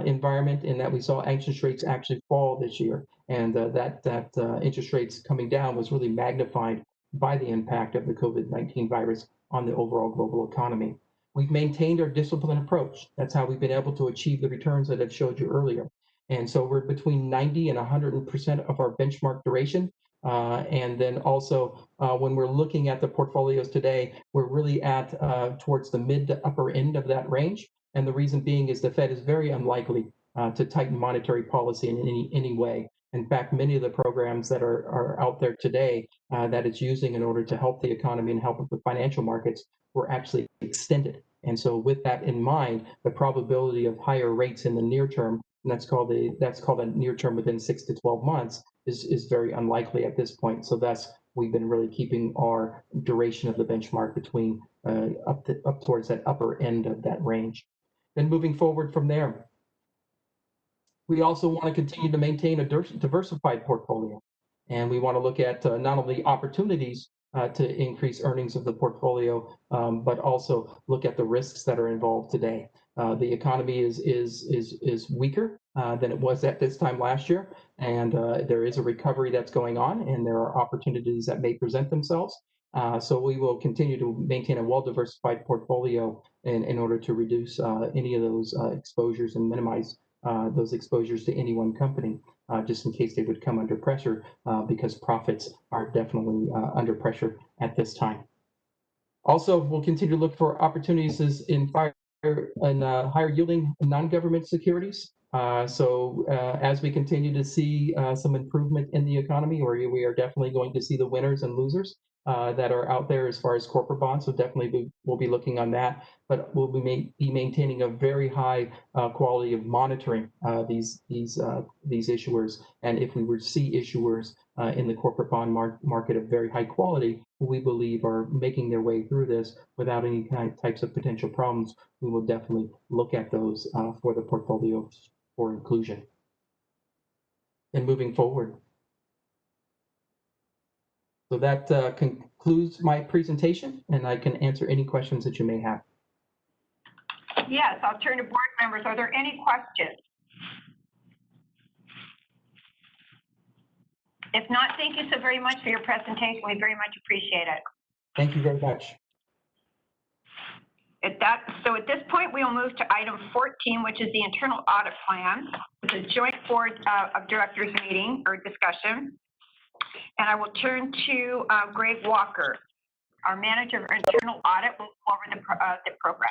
environment, and that we saw interest rates actually fall this year. And that interest rates coming down was really magnified by the impact of the COVID-19 virus on the overall global economy. We've maintained our disciplined approach. That's how we've been able to achieve the returns that I showed you earlier. And so we're between 90 and 100% of our benchmark duration. And then also when we're looking at the portfolios today, we're really at towards the mid to upper end of that range. And the reason being is the Fed is very unlikely to tighten monetary policy in any way. In fact, many of the programs that are out there today that it's using in order to help the economy and help with the financial markets were actually extended. And so with that in mind, the probability of higher rates in the near term, and that's called a near term within 6 to 12 months, is very unlikely at this point. So that's, we've been really keeping our duration of the benchmark between up towards that upper end of that range. Then moving forward from there, we also want to continue to maintain a diversified portfolio. And we want to look at not only opportunities to increase earnings of the portfolio, but also look at the risks that are involved today. The economy is weaker than it was at this time last year, and there is a recovery that's going on, and there are opportunities that may present themselves. So we will continue to maintain a well-diversified portfolio in order to reduce any of those exposures and minimize those exposures to any one company, just in case they would come under pressure, because profits are definitely under pressure at this time. Also, we'll continue to look for opportunities in higher yielding non-government securities. So as we continue to see some improvement in the economy, we are definitely going to see the winners and losers that are out there as far as corporate bonds. So definitely we'll be looking on that, but we'll be maintaining a very high quality of monitoring these issuers. And if we were to see issuers in the corporate bond market of very high quality, who we believe are making their way through this without any types of potential problems. We will definitely look at those for the portfolio for inclusion. And moving forward. So that concludes my presentation, and I can answer any questions that you may have. Yes, I'll turn to board members. Are there any questions? If not, thank you so very much for your presentation. We very much appreciate it. Thank you very much. So at this point, we will move to item 14, which is the internal audit plan. It's a joint board of directors meeting or discussion. And I will turn to Greg Walker, our manager of internal audit, will go over the program.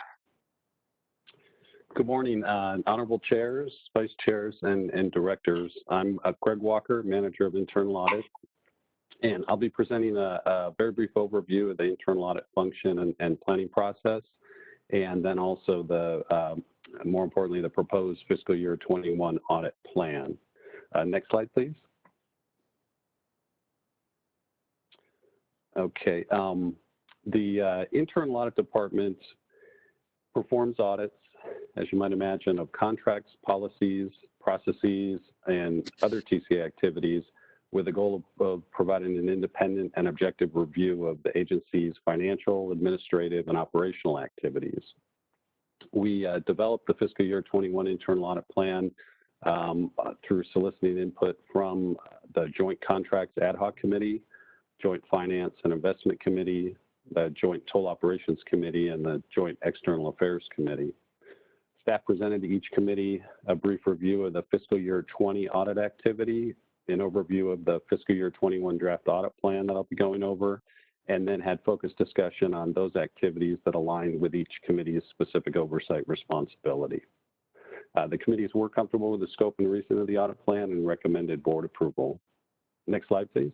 Good morning, honorable chairs, vice chairs, and directors. I'm Greg Walker, manager of internal audit, and I'll be presenting a very brief overview of the internal audit function and planning process, and then also the, more importantly, the proposed fiscal year 21 audit plan. Next slide, please. Okay, the internal audit department performs audits, as you might imagine, of contracts, policies, processes, and other TCA activities with the goal of providing an independent and objective review of the agency's financial, administrative, and operational activities. We developed the fiscal year 21 internal audit plan through soliciting input from the Joint Contracts Ad Hoc Committee, Joint Finance and Investment Committee, the Joint Toll Operations Committee, and the Joint External Affairs Committee. Staff presented to each committee a brief review of the fiscal year 20 audit activity, an overview of the fiscal year 21 draft audit plan that I'll be going over, and then had focused discussion on those activities that aligned with each committee's specific oversight responsibility. The committees were comfortable with the scope and reason of the audit plan and recommended board approval. Next slide, please.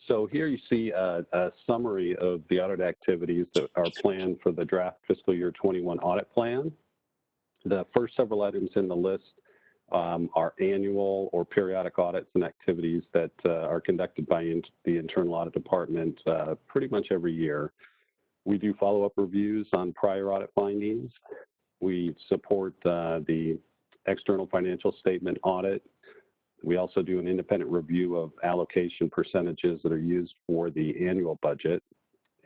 So here you see a summary of the audit activities that are planned for the draft fiscal year 21 audit plan. The first several items in the list are annual or periodic audits and activities that are conducted by the internal audit department pretty much every year. We do follow-up reviews on prior audit findings. We support the external financial statement audit. We also do an independent review of allocation percentages that are used for the annual budget.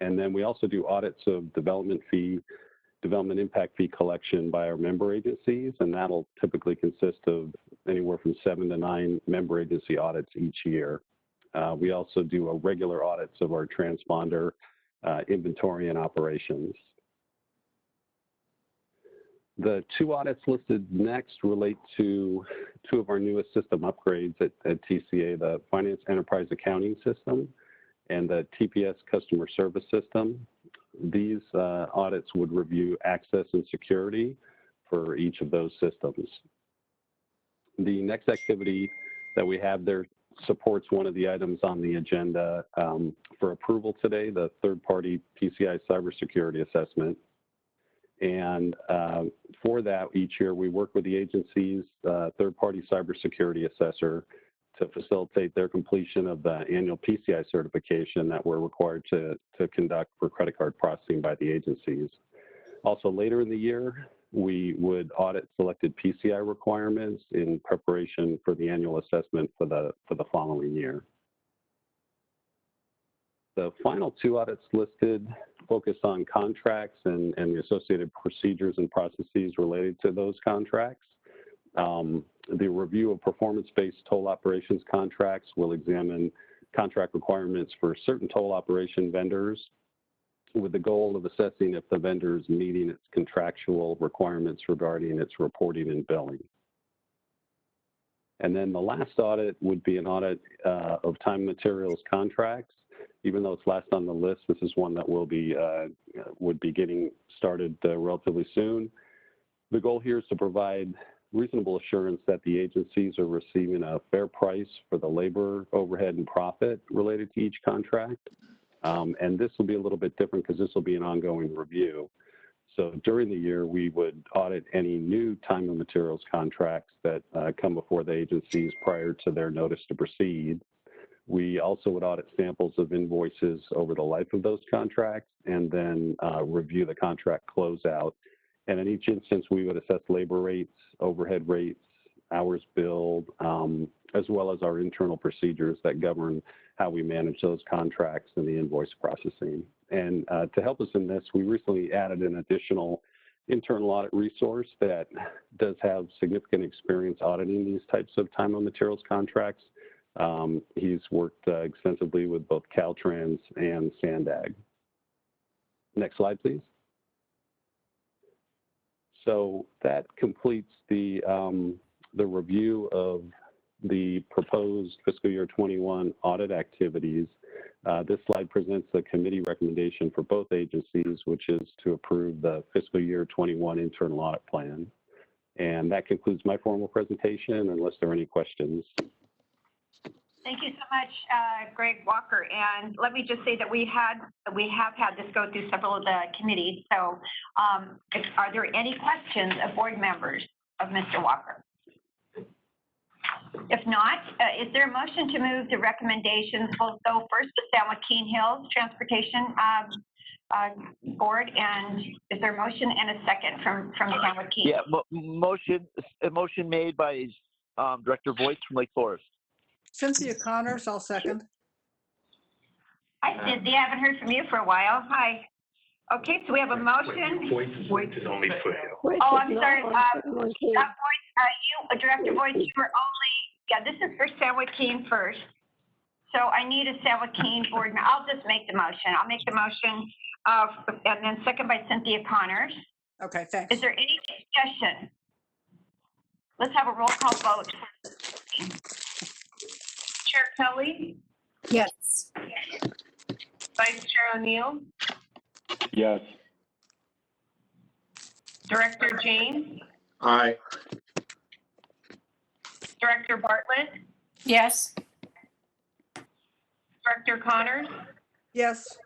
And then we also do audits of development impact fee collection by our member agencies, and that'll typically consist of anywhere from 7 to 9 member agency audits each year. We also do a regular audits of our transponder inventory and operations. The two audits listed next relate to two of our newest system upgrades at TCA, the Finance Enterprise Accounting System and the TPS Customer Service System. These audits would review access and security for each of those systems. The next activity that we have there supports one of the items on the agenda for approval today, the third-party PCI cybersecurity assessment. And for that, each year we work with the agency's third-party cybersecurity assessor to facilitate their completion of the annual PCI certification that we're required to conduct for credit card processing by the agencies. Also later in the year, we would audit selected PCI requirements in preparation for the annual assessment for the following year. The final two audits listed focus on contracts and the associated procedures and processes related to those contracts. The review of performance-based toll operations contracts will examine contract requirements for certain toll operation vendors with the goal of assessing if the vendor is meeting its contractual requirements regarding its reporting and billing. And then the last audit would be an audit of time materials contracts. Even though it's last on the list, this is one that would be getting started relatively soon. The goal here is to provide reasonable assurance that the agencies are receiving a fair price for the labor, overhead, and profit related to each contract. And this will be a little bit different because this will be an ongoing review. So during the year, we would audit any new time and materials contracts that come before the agencies prior to their notice to proceed. We also would audit samples of invoices over the life of those contracts and then review the contract closeout. And in each instance, we would assess labor rates, overhead rates, hours billed, as well as our internal procedures that govern how we manage those contracts and the invoice processing. And to help us in this, we recently added an additional internal audit resource that does have significant experience auditing these types of time and materials contracts. He's worked extensively with both Caltrans and Sandag. Next slide, please. So that completes the review of the proposed fiscal year 21 audit activities. This slide presents the committee recommendation for both agencies, which is to approve the fiscal year 21 internal audit plan. And that concludes my formal presentation, unless there are any questions. Thank you so much, Greg Walker. And let me just say that we have had this go through several of the committees. So are there any questions of board members of Mr. Walker? If not, is there a motion to move the recommendations? We'll go first to San Joaquin Hills Transportation Board. And is there a motion and a second from San Joaquin? Yeah, motion made by Director Voigt from Lake Forest. Cynthia Connors, I'll second. Hi, Cynthia. I haven't heard from you for a while. Hi. Okay, so we have a motion. Voice is only Foothill. Oh, I'm sorry. That Voigt, you, Director Voigt, you were only, yeah, this is for San Joaquin first. So I need a San Joaquin board. I'll just make the motion. I'll make the motion, and then second by Cynthia Connors. Okay, thanks. Is there any discussion? Let's have a roll call vote. Chair Kelly, Yes. Vice Chair O'Neill, Yes. Director James, Aye. Director Bartlett, Yes. Director Connors, Yes.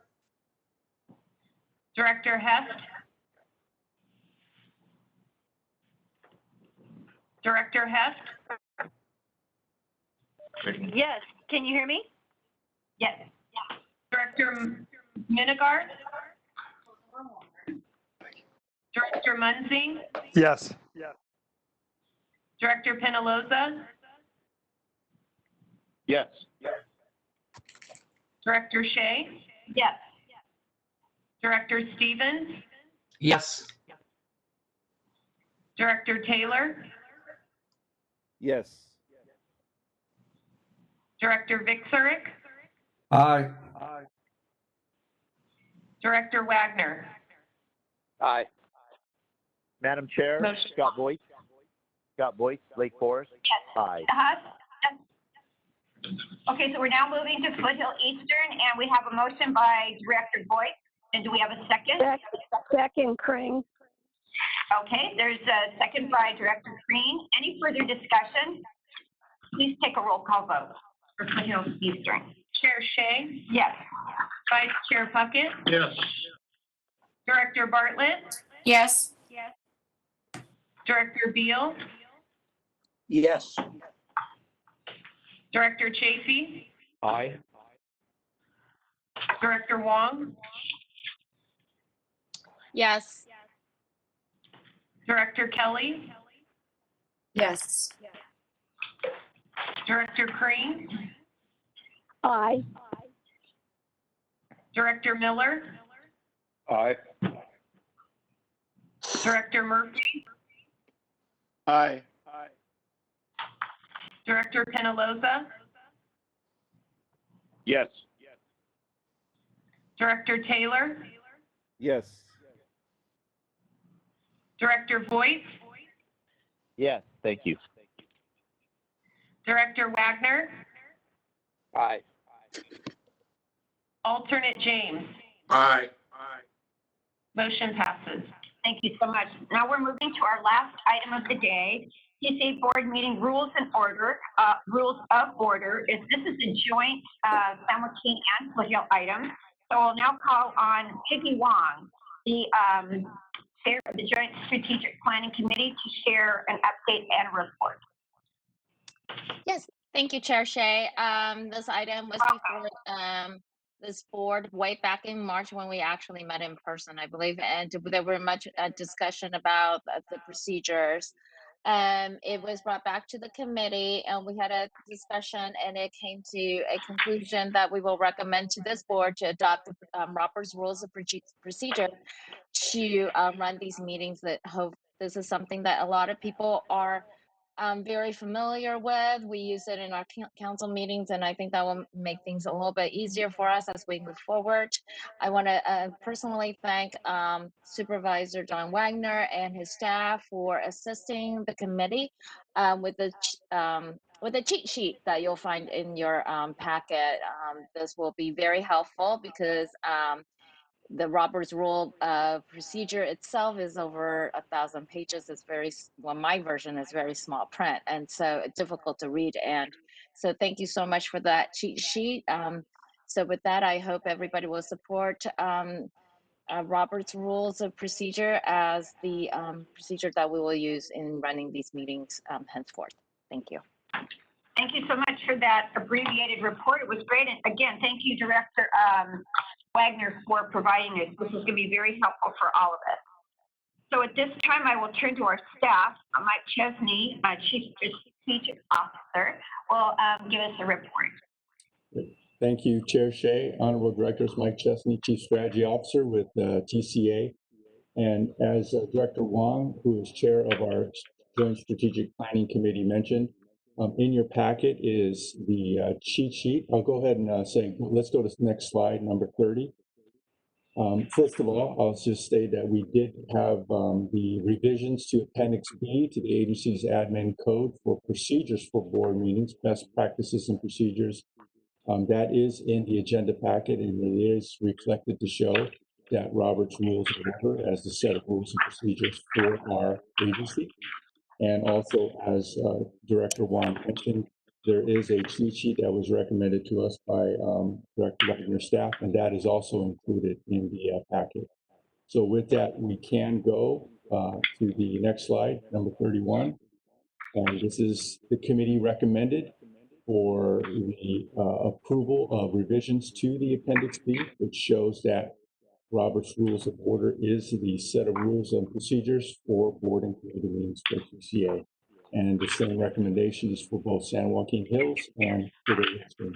Director Hess, Director Hess, Yes. Can you hear me? Yes. Director Minigard, Director Munzing, Yes. Director Penaloza, Yes. Director Shea, Yes. Director Stevens, Yes. Director Taylor, Yes. Director Vixerick, Aye. Director Wagner. Aye. Madam Chair, Motion. Scott Voigt, Lake Forest. Aye. Okay, so we're now moving to Foothill Eastern, and we have a motion by Director Voigt. And do we have a second? Second, Crane. Okay, there's a second by Director Green. Any further discussion? Please take a roll call vote for Foothill Eastern. Chair Shea, Yes. Vice Chair Puckett, Yes. Director Bartlett, Yes. Director Beal, Yes. Director Chafee, Aye. Director Wong, Yes. Director Kelly, Yes. Director Crane, Aye. Director Miller, Aye. Director Murphy, Aye. Director Penaloza, Yes. Director Taylor, Yes. Director Voigt, Yes, thank you. Director Wagner, Aye. Alternate James. Aye. Motion passes. Thank you so much. Now we're moving to our last item of the day, TCA Board Meeting Rules and Order, Rules of Order. This is a joint San Joaquin and Foothill item. So I'll now call on Peggy Wong, the Chair of the Joint Strategic Planning Committee to share an update and report. Yes, thank you, Chair Shay. This item was before this board way back in March when we actually met in person, I believe, and there were much discussion about the procedures. It was brought back to the committee and we had a discussion and it came to a conclusion that we will recommend to this board to adopt Robert's Rules of Procedure to run these meetings. That hope this is something that a lot of people are very familiar with. We use it in our council meetings, and I think that will make things a little bit easier for us as we move forward. I want to personally thank Supervisor John Wagner and his staff for assisting the committee with the cheat sheet that you'll find in your packet. This will be very helpful because the Robert's Rule procedure itself is over 1,000 pages. It's my version is very small print, and so it's difficult to read. And so thank you so much for that cheat sheet. So with that, I hope everybody will support Robert's Rules of Procedure as the procedure that we will use in running these meetings henceforth. Thank you. Thank you so much for that abbreviated report. It was great. And again, thank you, Director Wagner, for providing this. This is going to be very helpful for all of us. So at this time, I will turn to our staff. Mike Chesney, Chief Strategic Officer, will give us a report. Thank you, Chair Shay. Honorable Directors, Mike Chesney, Chief Strategy Officer with TCA. And as Director Wong, who is Chair of our Joint Strategic Planning Committee, mentioned, in your packet is the cheat sheet. I'll go ahead and say, let's go to the next slide, number 30. First of all, I'll just say that we did have the revisions to Appendix B to the agency's admin code for procedures for board meetings, best practices and procedures. That is in the agenda packet, and it is reflected to show that Robert's Rules of Order as the set of rules and procedures for our agency. And also, as Director Wong mentioned, there is a cheat sheet that was recommended to us by Director Wagner's staff, and that is also included in the packet. So with that, we can go to the next slide, number 31. And this is the committee recommended for the approval of revisions to the Appendix B, which shows that Robert's Rules of Order is the set of rules and procedures for board and committee meetings for TCA. And the same recommendation is for both San Joaquin Hills and for the.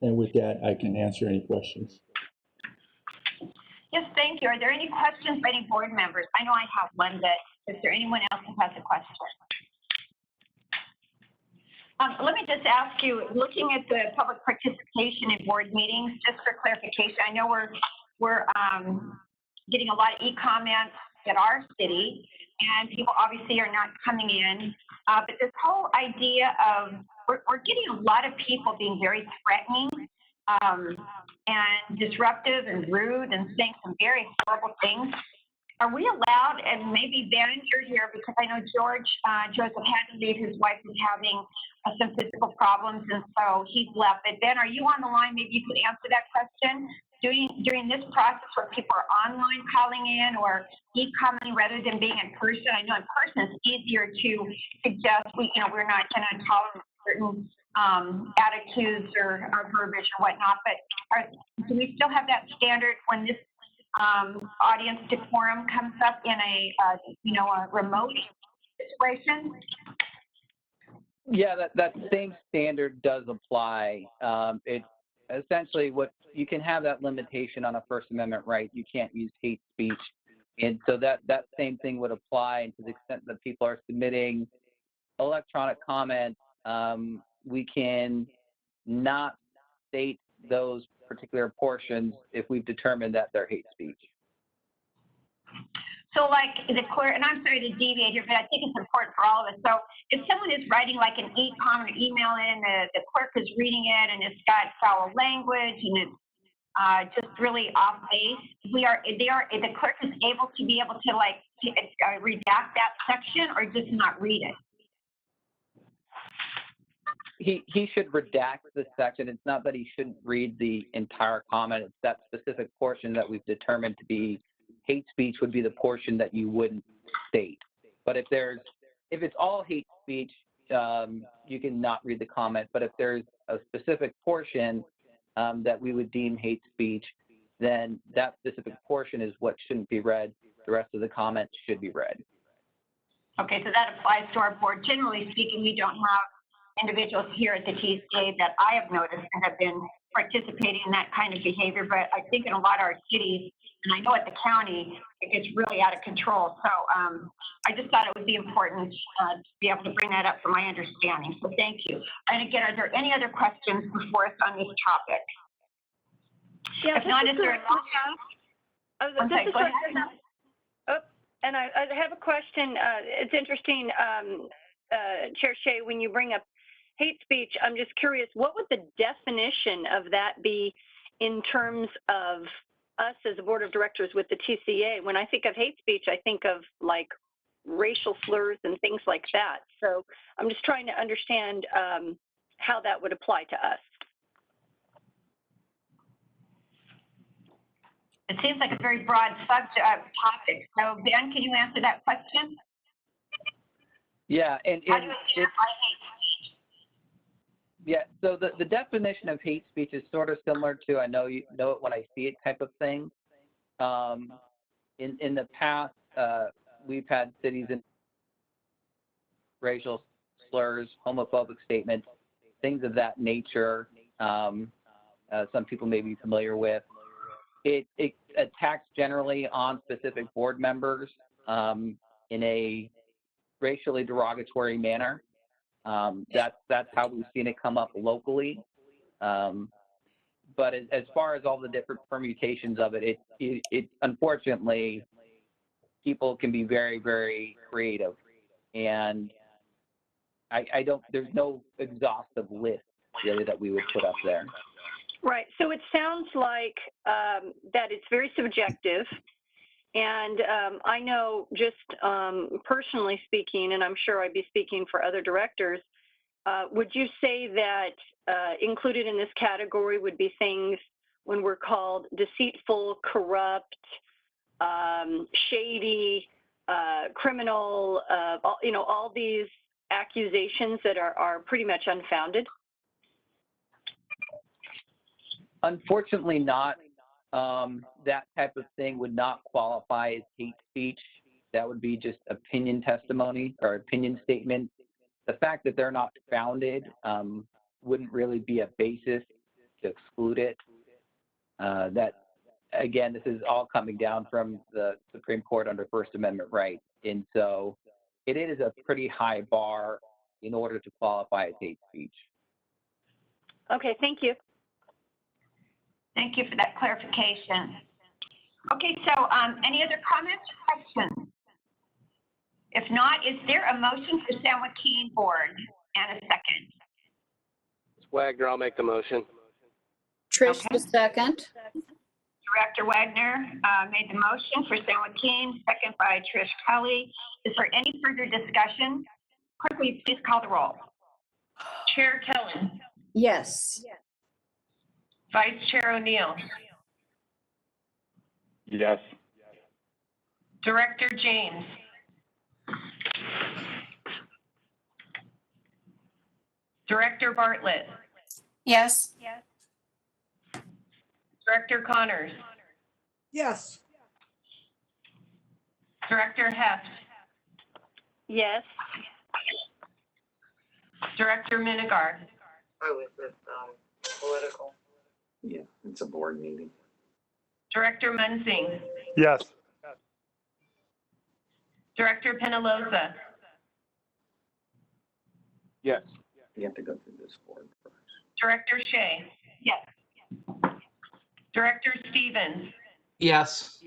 And with that, I can answer any questions. Yes, thank you. Are there any questions by any board members? I know I have one, but is there anyone else who has a question? Let me just ask you, looking at the public participation in board meetings, just for clarification, I know we're getting a lot of e-comments at our city, and people obviously are not coming in. But this whole idea of, we're getting a lot of people being very threatening and disruptive and rude and saying some very horrible things. Are we allowed, and maybe Ben, you're here because I know Joseph had to leave. His wife is having some physical problems, and so he's left. But Ben, are you on the line? Maybe you could answer that question. During this process where people are online calling in or e-commenting rather than being in person, I know in person it's easier to suggest we're not going to tolerate certain attitudes or verbiage or whatnot. But do we still have that standard when this audience decorum comes up in a remote situation? Yeah, that same standard does apply. It essentially you can have that limitation on a First Amendment right. You can't use hate speech, and so that same thing would apply. And to the extent that people are submitting electronic comments, we can not state those particular portions if we've determined that they're hate speech. So like the clerk, and I'm sorry to deviate here, but I think it's important for all of us. So if someone is writing like an e-com or email in, the clerk is reading it and it's got foul language and it's just really off base, the clerk is able to redact that section or just not read it? He should redact the section. It's not that he shouldn't read the entire comment. It's that specific portion that we've determined to be hate speech would be the portion that you wouldn't state. But if it's all hate speech, you can not read the comment. But if there's a specific portion that we would deem hate speech, then that specific portion is what shouldn't be read. The rest of the comments should be read. Okay, so that applies to our board. Generally speaking, we don't have individuals here at the TCA that I have noticed that have been participating in that kind of behavior, but I think in a lot of our cities, and I know at the county, it gets really out of control. So I just thought it would be important to be able to bring that up for my understanding. So thank you. And again, are there any other questions before us on this topic? Yeah, If not, is there a And I have a question. It's interesting, Chair Shea, when you bring up hate speech, I'm just curious, what would the definition of that be in terms of us as a board of directors with the TCA? When I think of hate speech, I think of like racial slurs and things like that. So I'm just trying to understand how that would apply to us. It seems like a very broad topic. So Ben, can you answer that question? Yeah, and How do you identify hate speech? yeah, so the definition of hate speech is sort of similar to I know you know it when I see it type of thing. In the past, we've had cities in racial slurs, homophobic statements, things of that nature. Some people may be familiar with. It attacks generally on specific board members in a racially derogatory manner. That's how we've seen it come up locally. But as far as all the different permutations of it, it unfortunately, people can be very, very creative. And I don't, there's no exhaustive list really that we would put up there. Right. So it sounds like that it's very subjective. And I know just personally speaking, and I'm sure I'd be speaking for other directors, would you say that included in this category would be things when we're called deceitful, corrupt, shady, criminal, all these accusations that are pretty much unfounded? Unfortunately not. That type of thing would not qualify as hate speech. That would be just opinion testimony or opinion statement. The fact that they're not founded wouldn't really be a basis to exclude it. That, again, this is all coming down from the Supreme Court under First Amendment rights. And so it is a pretty high bar in order to qualify as hate speech. Okay, thank you. Thank you for that clarification. Okay, so any other comments or questions? If not, is there a motion for San Joaquin Board and a second? Wagner, I'll make the motion. Trish, the second. Director Wagner made the motion for San Joaquin, second by Trish Kelly. Is there any further discussion? Clerk, will you please call the roll? Chair Kellen. Yes. Vice Chair O'Neill. Yes. Director James. Director Bartlett. Yes. Director Connors. Yes. Director Heft. Yes. Director Minigar. Oh, is this political? Yeah, it's a board meeting. Director Munsing. Yes. Director Penaloza. Yes. You have to go through this board first. Director Shea. Yes. Director Stevens. Yes.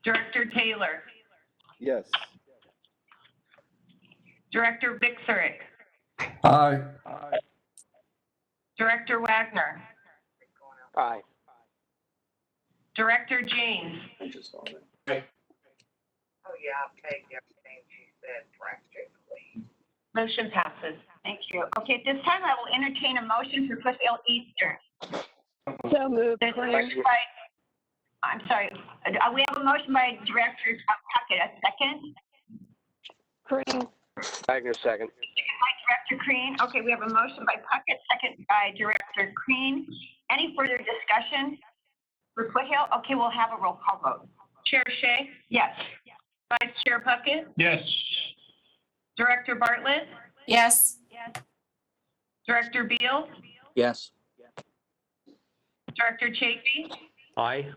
Director Taylor. Yes. Director Bixerick. Aye. Director Wagner. Aye. Director James. I just saw that. Oh, yeah, I've taken everything she said practically. Motion passes. Thank you. Okay, at this time, I will entertain a motion for Cliff L. Eastern. So moved. There's a motion by I'm sorry, we have a motion by Director Puckett, a second. Green. Wagner, second. By Director Crean. Okay, we have a motion by Puckett, second by Director Crean. Any further discussion for Foothill? Okay, we'll have a roll call vote. Chair Shay? Yes. Vice Chair Puckett? Yes. Director Bartlett? Yes. Director Beal? Yes. Director Chafee? Aye.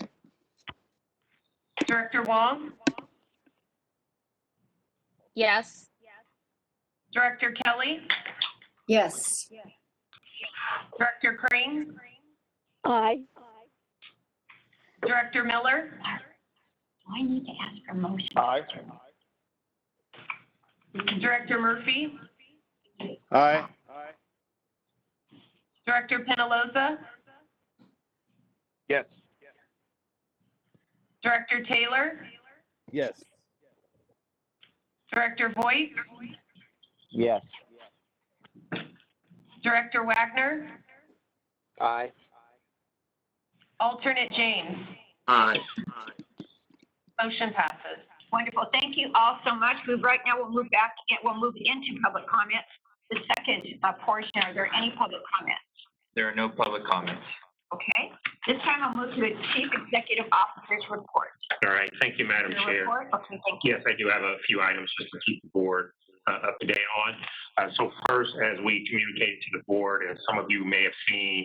Director Wong? Yes. Director Kelly? Yes. Director Crane? Aye. Director Miller? Do I need to ask for a motion? Aye. Director Murphy? Aye. Director Penaloza? Yes. Director Taylor? Yes. Director Voigt? Yes. Director Wagner? Aye. Alternate James? Aye. Motion passes. Wonderful. Thank you all so much. Right now, we'll move into public comments. The second portion, are there any public comments? There are no public comments. Okay. This time I'll move to the Chief Executive Officer's report. All right. Thank you, Madam Your Chair. report? Okay, thank you. Yes, I do have a few items just to keep the board up to date on. So first, as we communicated to the board, as some of you may have seen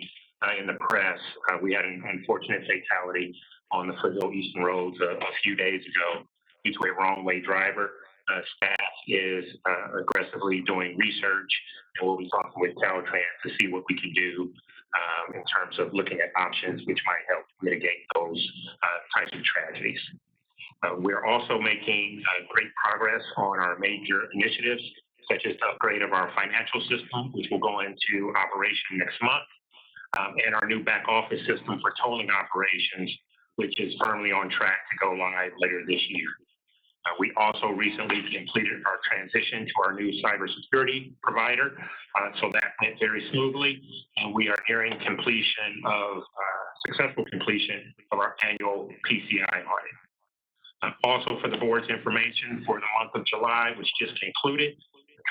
in the press, we had an unfortunate fatality on the Foothill Eastern Roads a few days ago due to a wrong-way driver. Staff is aggressively doing research, and we'll be talking with Caltrans to see what we can do in terms of looking at options which might help mitigate those types of tragedies. We're also making great progress on our major initiatives, such as the upgrade of our financial system, which will go into operation next month, and our new back office system for tolling operations, which is firmly on track to go live later this year. We also recently completed our transition to our new cybersecurity provider, so that went very smoothly, and we are nearing successful completion of our annual PCI audit. Also, for the board's information, for the month of July, which just concluded,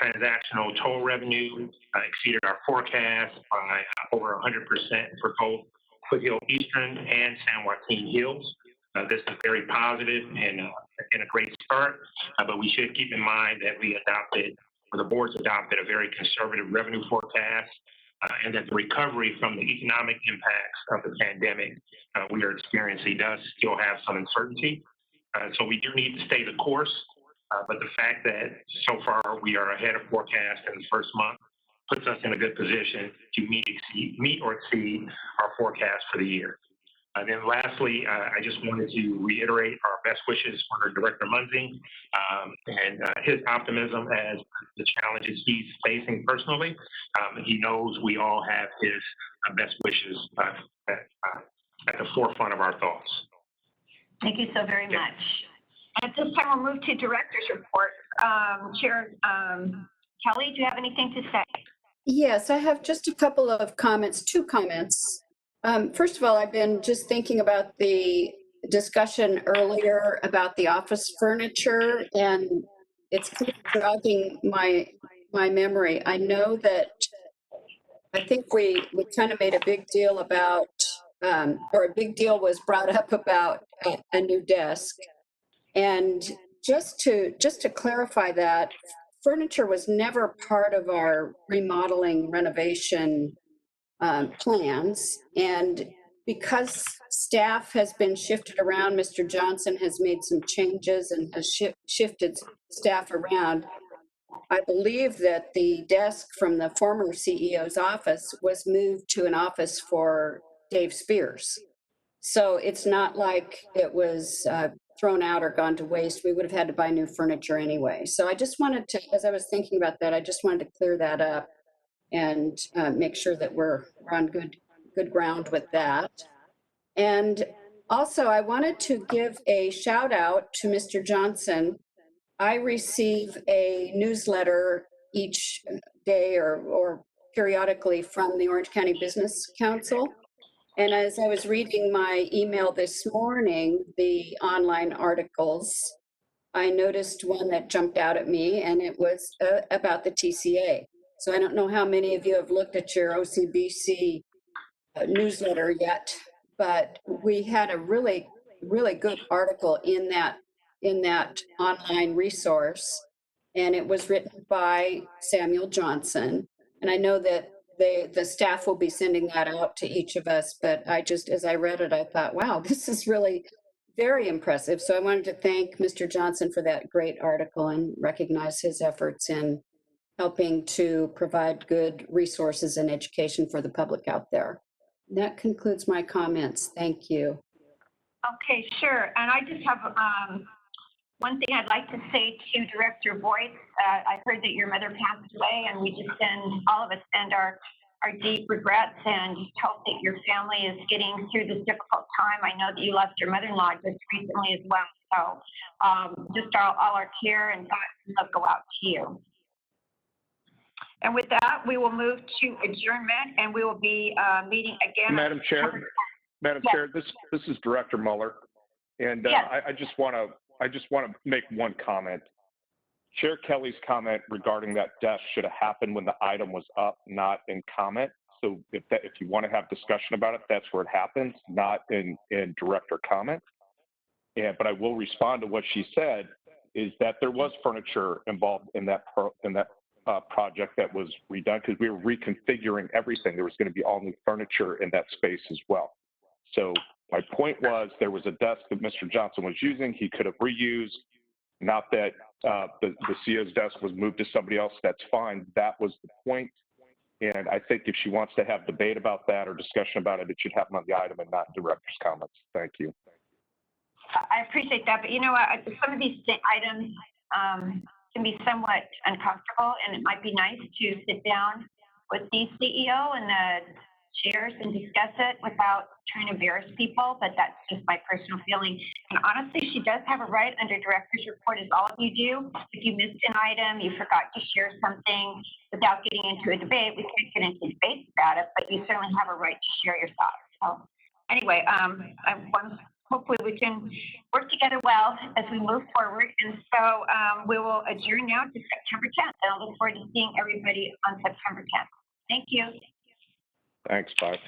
transactional toll revenue exceeded our forecast by over 100% for both Foothill Eastern and San Joaquin Hills. This is very positive and a great start, but we should keep in mind that the board's adopted a very conservative revenue forecast, and that the recovery from the economic impacts of the pandemic we are experiencing does still have some uncertainty. So we do need to stay the course, but the fact that so far we are ahead of forecast in the first month puts us in a good position to meet or exceed our forecast for the year. Then lastly, I just wanted to reiterate our best wishes for Director Munzing and his optimism as the challenges he's facing personally. He knows we all have his best wishes at the forefront of our thoughts. Thank you so very much. At this time, we'll move to Director's report. Chair Kelly, do you have anything to say? Yes, I have just a couple of comments, two comments. First of all, I've been just thinking about the discussion earlier about the office furniture, and it's kind of jogging my memory. I know that I think we kind of made a big deal about, or a big deal was brought up about a new desk. And just to clarify that, furniture was never part of our remodeling renovation plans. And because staff has been shifted around, Mr. Johnson has made some changes and has shifted staff around. I believe that the desk from the former CEO's office was moved to an office for Dave Spears. So it's not like it was thrown out or gone to waste. We would have had to buy new furniture anyway. So I just wanted to, as I was thinking about that, I just wanted to clear that up and make sure that we're on good ground with that. And also, I wanted to give a shout out to Mr. Johnson. I receive a newsletter each day or periodically from the Orange County Business Council. And as I was reading my email this morning, the online articles, I noticed one that jumped out at me, and it was about the TCA. So I don't know how many of you have looked at your OCBC newsletter yet, but we had a really, really good article in that online resource, and it was written by Samuel Johnson. And I know that the staff will be sending that out to each of us, but I just, as I read it, I thought, wow, this is really very impressive. So I wanted to thank Mr. Johnson for that great article and recognize his efforts in helping to provide good resources and education for the public out there. That concludes my comments. Thank you. Okay, sure. And I just have one thing I'd like to say to Director Voigt. I heard that your mother passed away, and we just all of us send our deep regrets and just hope that your family is getting through this difficult time. I know that you lost your mother-in-law just recently as well. So just all our care and thoughts and love go out to you. And with that, we will move to adjournment, and we will be meeting again. Madam Chair, this is Director Mueller, and Yes. I just want to make one comment. Chair Kelly's comment regarding that desk should have happened when the item was up, not in comment. So if you want to have discussion about it, that's where it happens, not in director comment. But I will respond to what she said, is that there was furniture involved in that project that was redone, because we were reconfiguring everything. There was going to be all new furniture in that space as well. So my point was, there was a desk that Mr. Johnson was using. He could have reused. Not that the CO's desk was moved to somebody else. That's fine. That was the point. And I think if she wants to have debate about that or discussion about it, it should happen on the item and not director's comments. Thank you. I appreciate that, but you know what, some of these items can be somewhat uncomfortable, and it might be nice to sit down with the CEO and the chairs and discuss it without trying to embarrass people, but that's just my personal feeling. And honestly, she does have a right under director's report, as all of you do. If you missed an item, you forgot to share something, without getting into a debate, we can't get into debates about it, but you certainly have a right to share your thoughts. So anyway, hopefully we can work together well as we move forward. And so we will adjourn now to September 10th. And I'll look forward to seeing everybody on September 10th. Thank you. Thanks, bye.